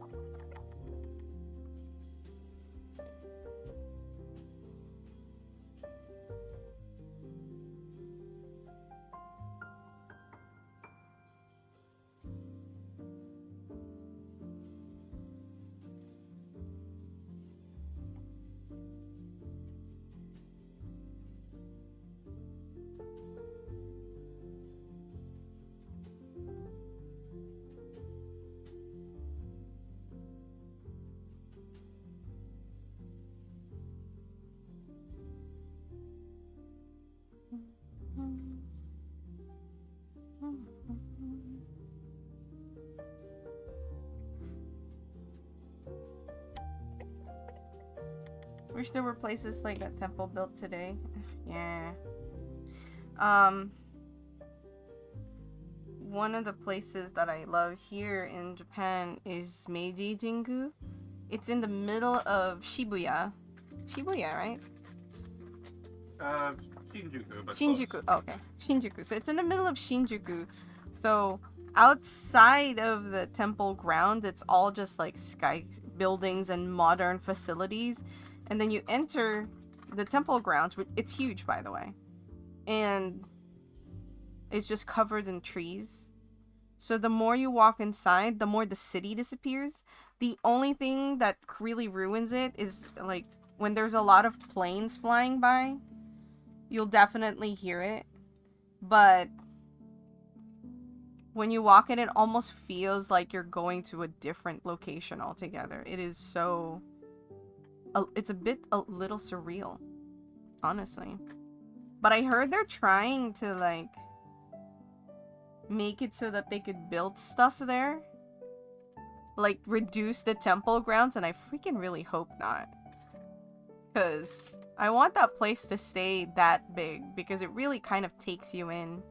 Wish there were places like that temple built today. Yeah. One of the places that I love here in Japan is Meiji Jingu. It's in the middle of Shibuya. Shibuya, right?
Shinjuku, but
Shinjuku.
close.
Oh, okay. Shinjuku. So it's in the middle of Shinjuku. So outside of the temple grounds, it's all just like sky buildings and modern facilities. And then you enter the temple grounds, which it's huge, by the way. And it's just covered in trees. So the more you walk inside, the more the city disappears. The only thing that really ruins it is like when there's a lot of planes flying by. You'll definitely hear it, but when you walk in, it almost feels like you're going to a different location altogether. It is so... it's a little surreal, honestly. But I heard they're trying to, like, make it so that they could build stuff there. Like, reduce the temple grounds, and I freaking really hope not. Because I want that place to stay that big, because it really kind of takes you in.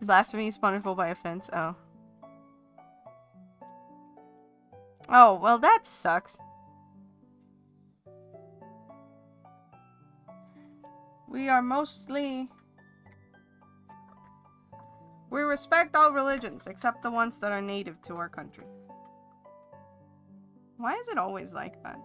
Blasphemy is punishable by offense. Oh. Oh, well that sucks. We are mostly... We respect all religions, except the ones that are native to our country. Why is it always like that?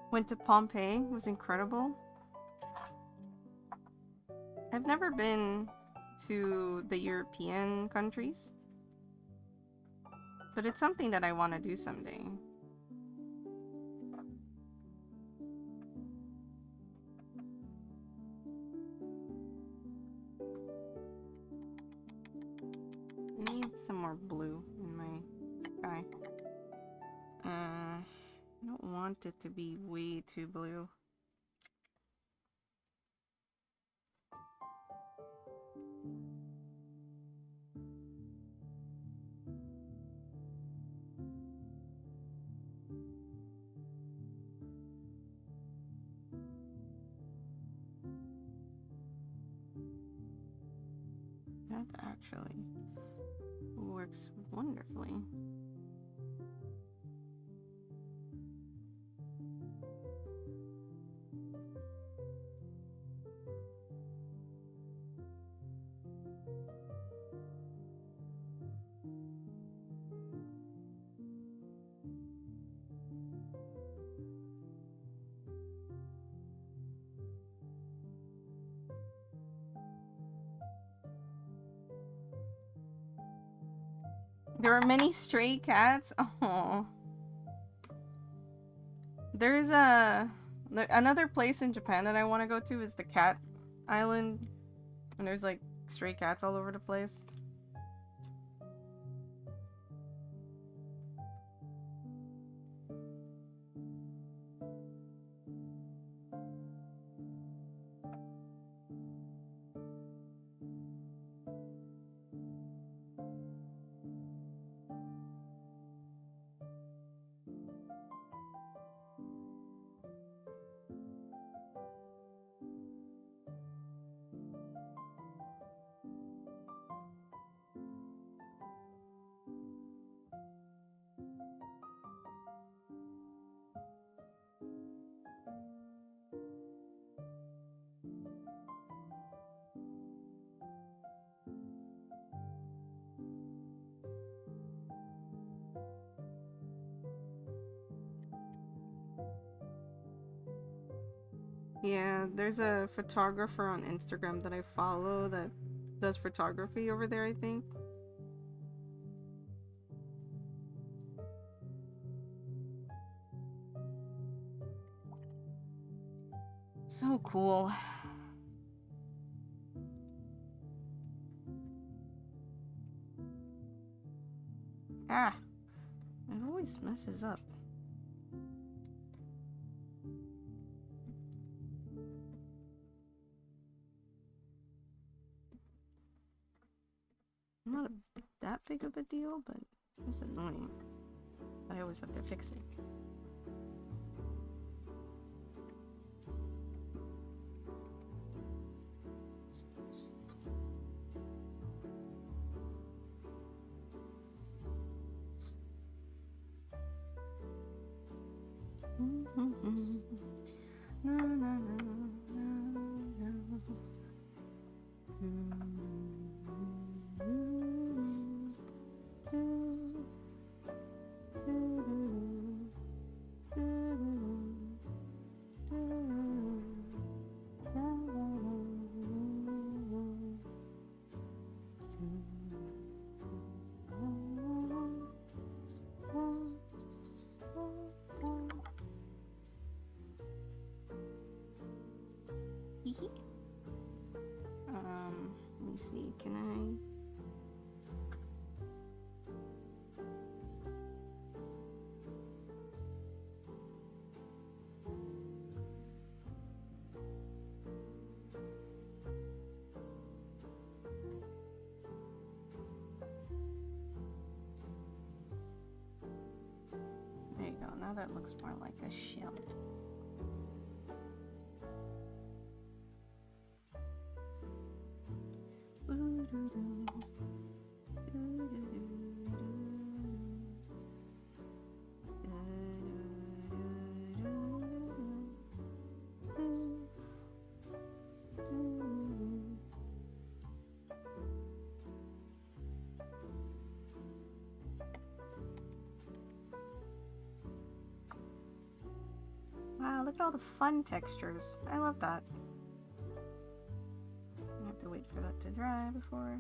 Went to Pompeii. It was incredible. I've never been to the European countries, but it's something that I want to do someday. I need some more blue in my sky. I don't want it to be way too blue. That actually works wonderfully. There are many stray cats. Oh, there's another place in Japan that I want to go to is the Cat Island, and there's like stray cats all over the place. Yeah, there's a photographer on Instagram that I follow that does photography over there, I think. So cool. Ah, it always messes up. Not that big of a deal, but it's annoying. I always have to fix it. Na, na, na, na, na. Let me see, can I? There you go, now that looks more like a shell. Wow, look at all the fun textures. I love that. I have to wait for that to dry before.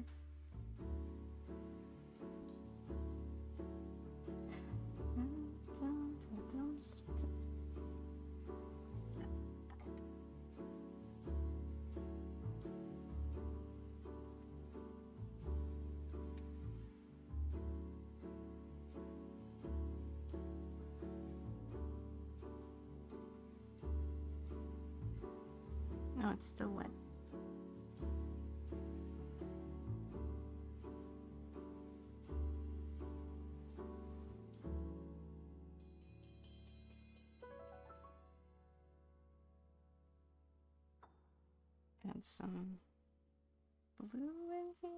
No, it's still wet. Add some blue in here?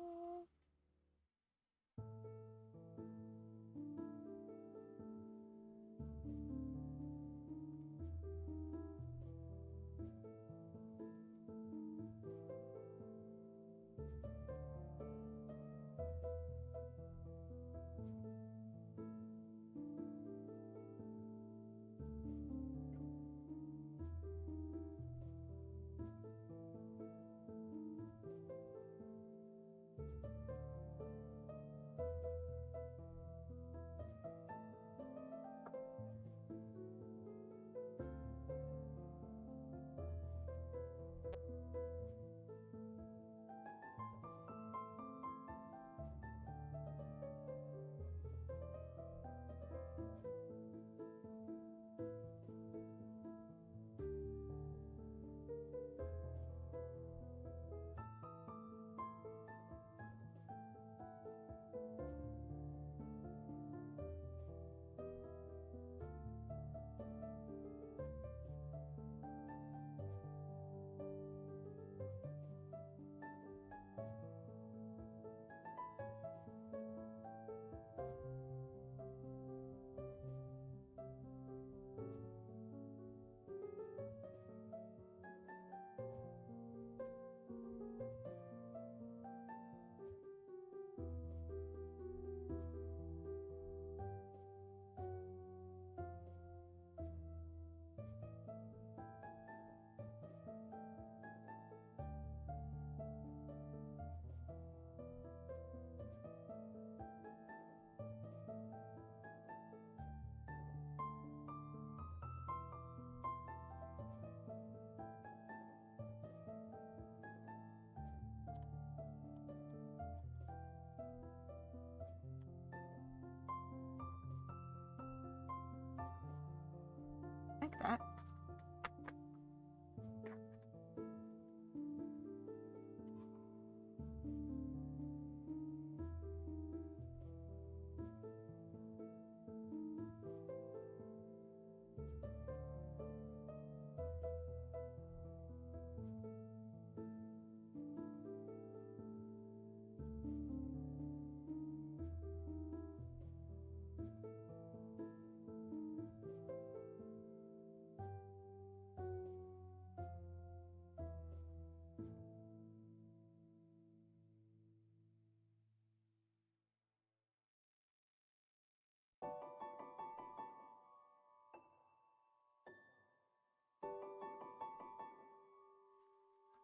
Like that.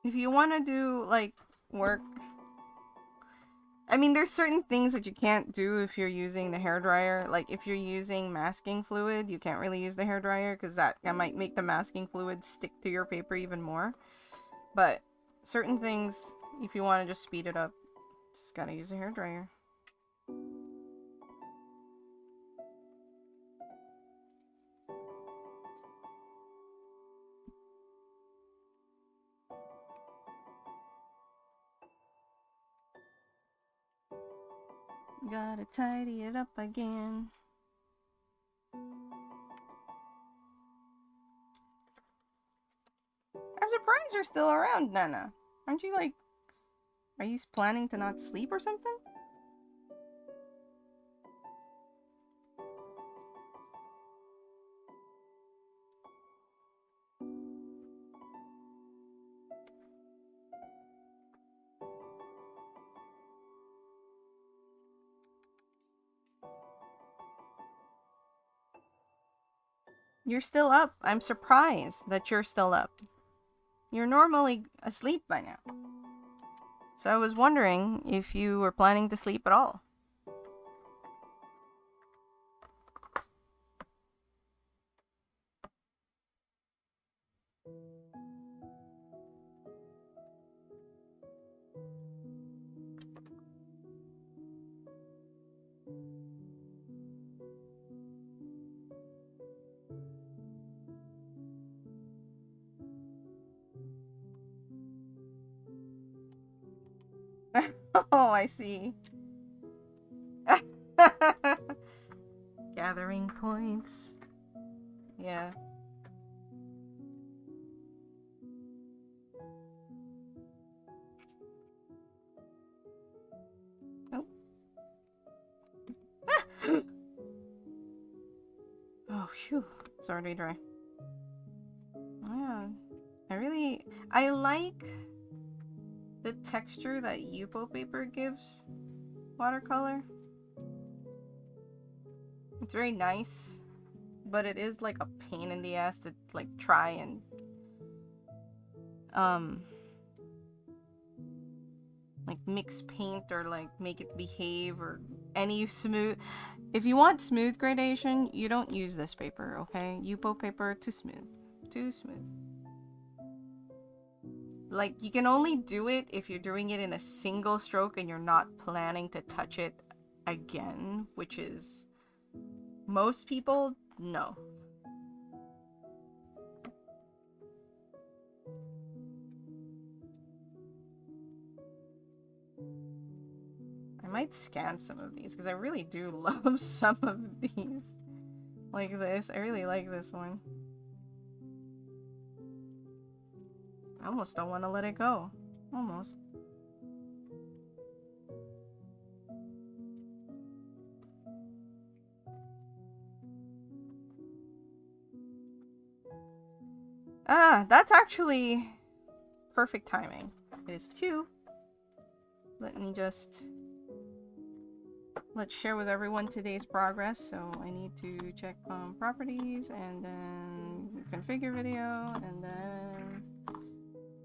If you want to do, like, work... I mean, there's certain things that you can't do if you're using the hairdryer. Like, if you're using masking fluid, you can't really use the hairdryer because that might make the masking fluid stick to your paper even more. But certain things, if you want to just speed it up, just gotta use a hairdryer. Gotta tidy it up again. I'm surprised you're still around, Nana. Aren't you, like... Are you planning to not sleep or something? You're still up. I'm surprised that you're still up. You're normally asleep by now. So I was wondering if you were planning to sleep at all. Oh, I see. Gathering points. Yeah. Phew. It's already dry. Yeah. I like the texture that Yupo paper gives watercolor. It's very nice, but it is like a pain in the ass to like try and like mix paint or like make it behave or any smooth. If you want smooth gradation, you don't use this paper, okay? Yupo paper, too smooth. Too smooth. Like, you can only do it if you're doing it in a single stroke and you're not planning to touch it again, which is most people, no. I might scan some of these because I really do love some of these. Like this. I really like this one. I almost don't want to let it go. Almost. Ah, that's actually perfect timing. It is 2. Let me just... Let's share with everyone today's progress. So I need to check properties and then configure video and then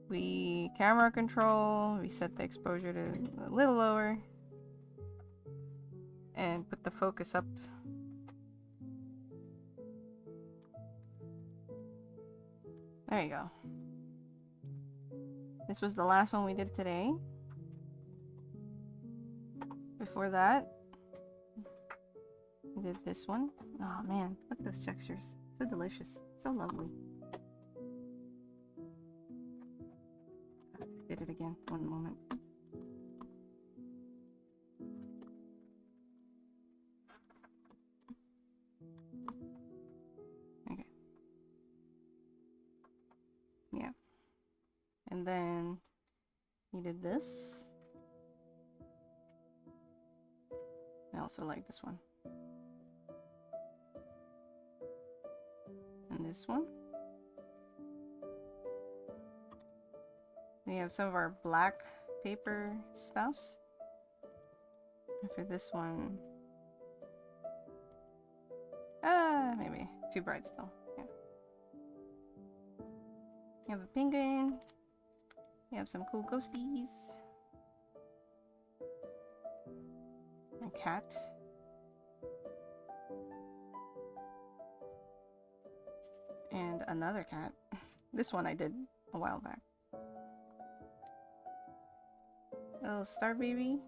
we camera control. We set the exposure to a little lower and put the focus up. There you go. This was the last one we did today. Before that, we did this one. Oh man, look at those textures. So delicious. So lovely. Did it again. One moment. Okay. Yeah. And then he did this. I also like this one. And this one. We have some of our black paper stuffs. And for this one, maybe too bright still. Yeah. You have a penguin. You have some cool ghosties. A cat. And another cat. This one I did a while back. A little star baby.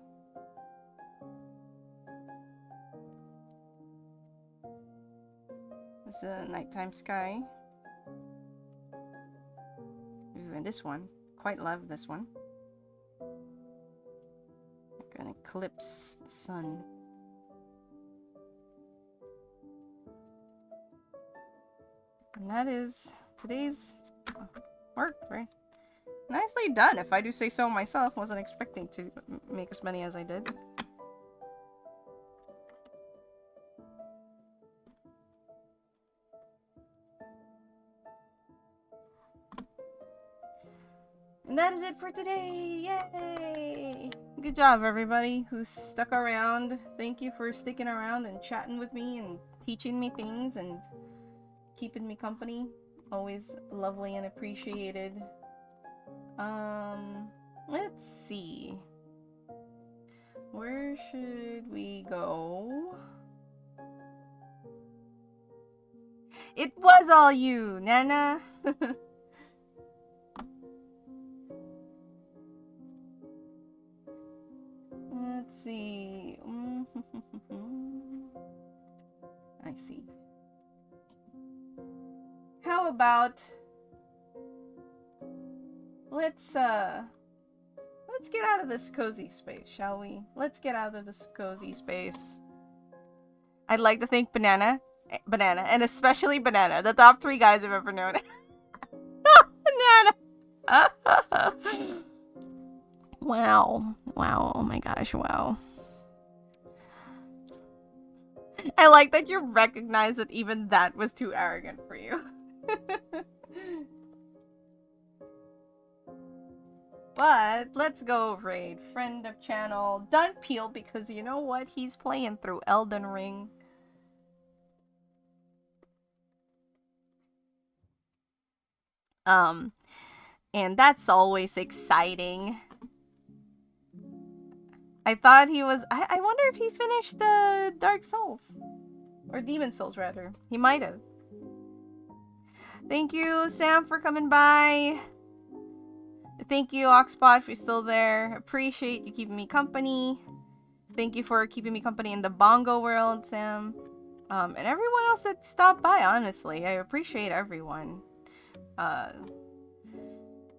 This is a nighttime sky. Ooh, and this one. Quite love this one. Like an eclipse sun. And that is today's work, right? Nicely done, if I do say so myself. Wasn't expecting to make as many as I did. And that is it for today. Yay! Good job, everybody who stuck around. Thank you for sticking around and chatting with me and teaching me things and keeping me company. Always lovely and appreciated. Let's see. Where should we go? It was all you, Nana. Let's see. I see. How about let's get out of this cozy space, shall we? Let's get out of this cozy space. I'd like to thank Banana, and especially Banana, the top 3 guys I've ever known. Banana! Wow. Wow, oh my gosh, wow. I like that you recognize that even that was too arrogant for you. But let's go raid friend of channel Dun Peel, because you know what? He's playing through Elden Ring. And that's always exciting. I thought he was... I wonder if he finished Dark Souls. Or Demon Souls, rather. He might have. Thank you, Sam, for coming by. Thank you, Oxbot, if you're still there. Appreciate you keeping me company. Thank you for keeping me company in the bongo world, Sam. And everyone else that stopped by, honestly. I appreciate everyone.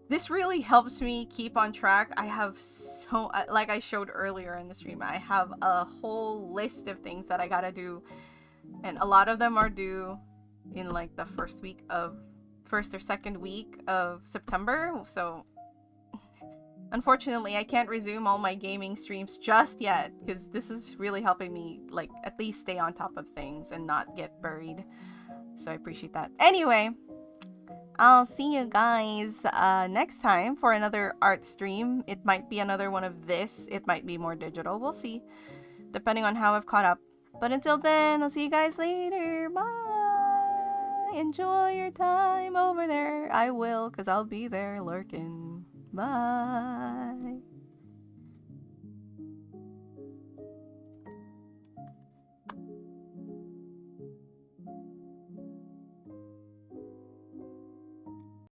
This really helps me keep on track. I have so... like I showed earlier in the stream, I have a whole list of things that I gotta do. And a lot of them are due in, like, the first or second week of September. So... unfortunately, I can't resume all my gaming streams just yet, because this is really helping me, like, at least stay on top of things and not get buried. So I appreciate that. Anyway, I'll see you guys next time for another art stream. It might be another one of this. It might be more digital. We'll see, depending on how I've caught up. But until then, I'll see you guys later. Bye! Enjoy your time over there. I will, because I'll be there lurking. Bye.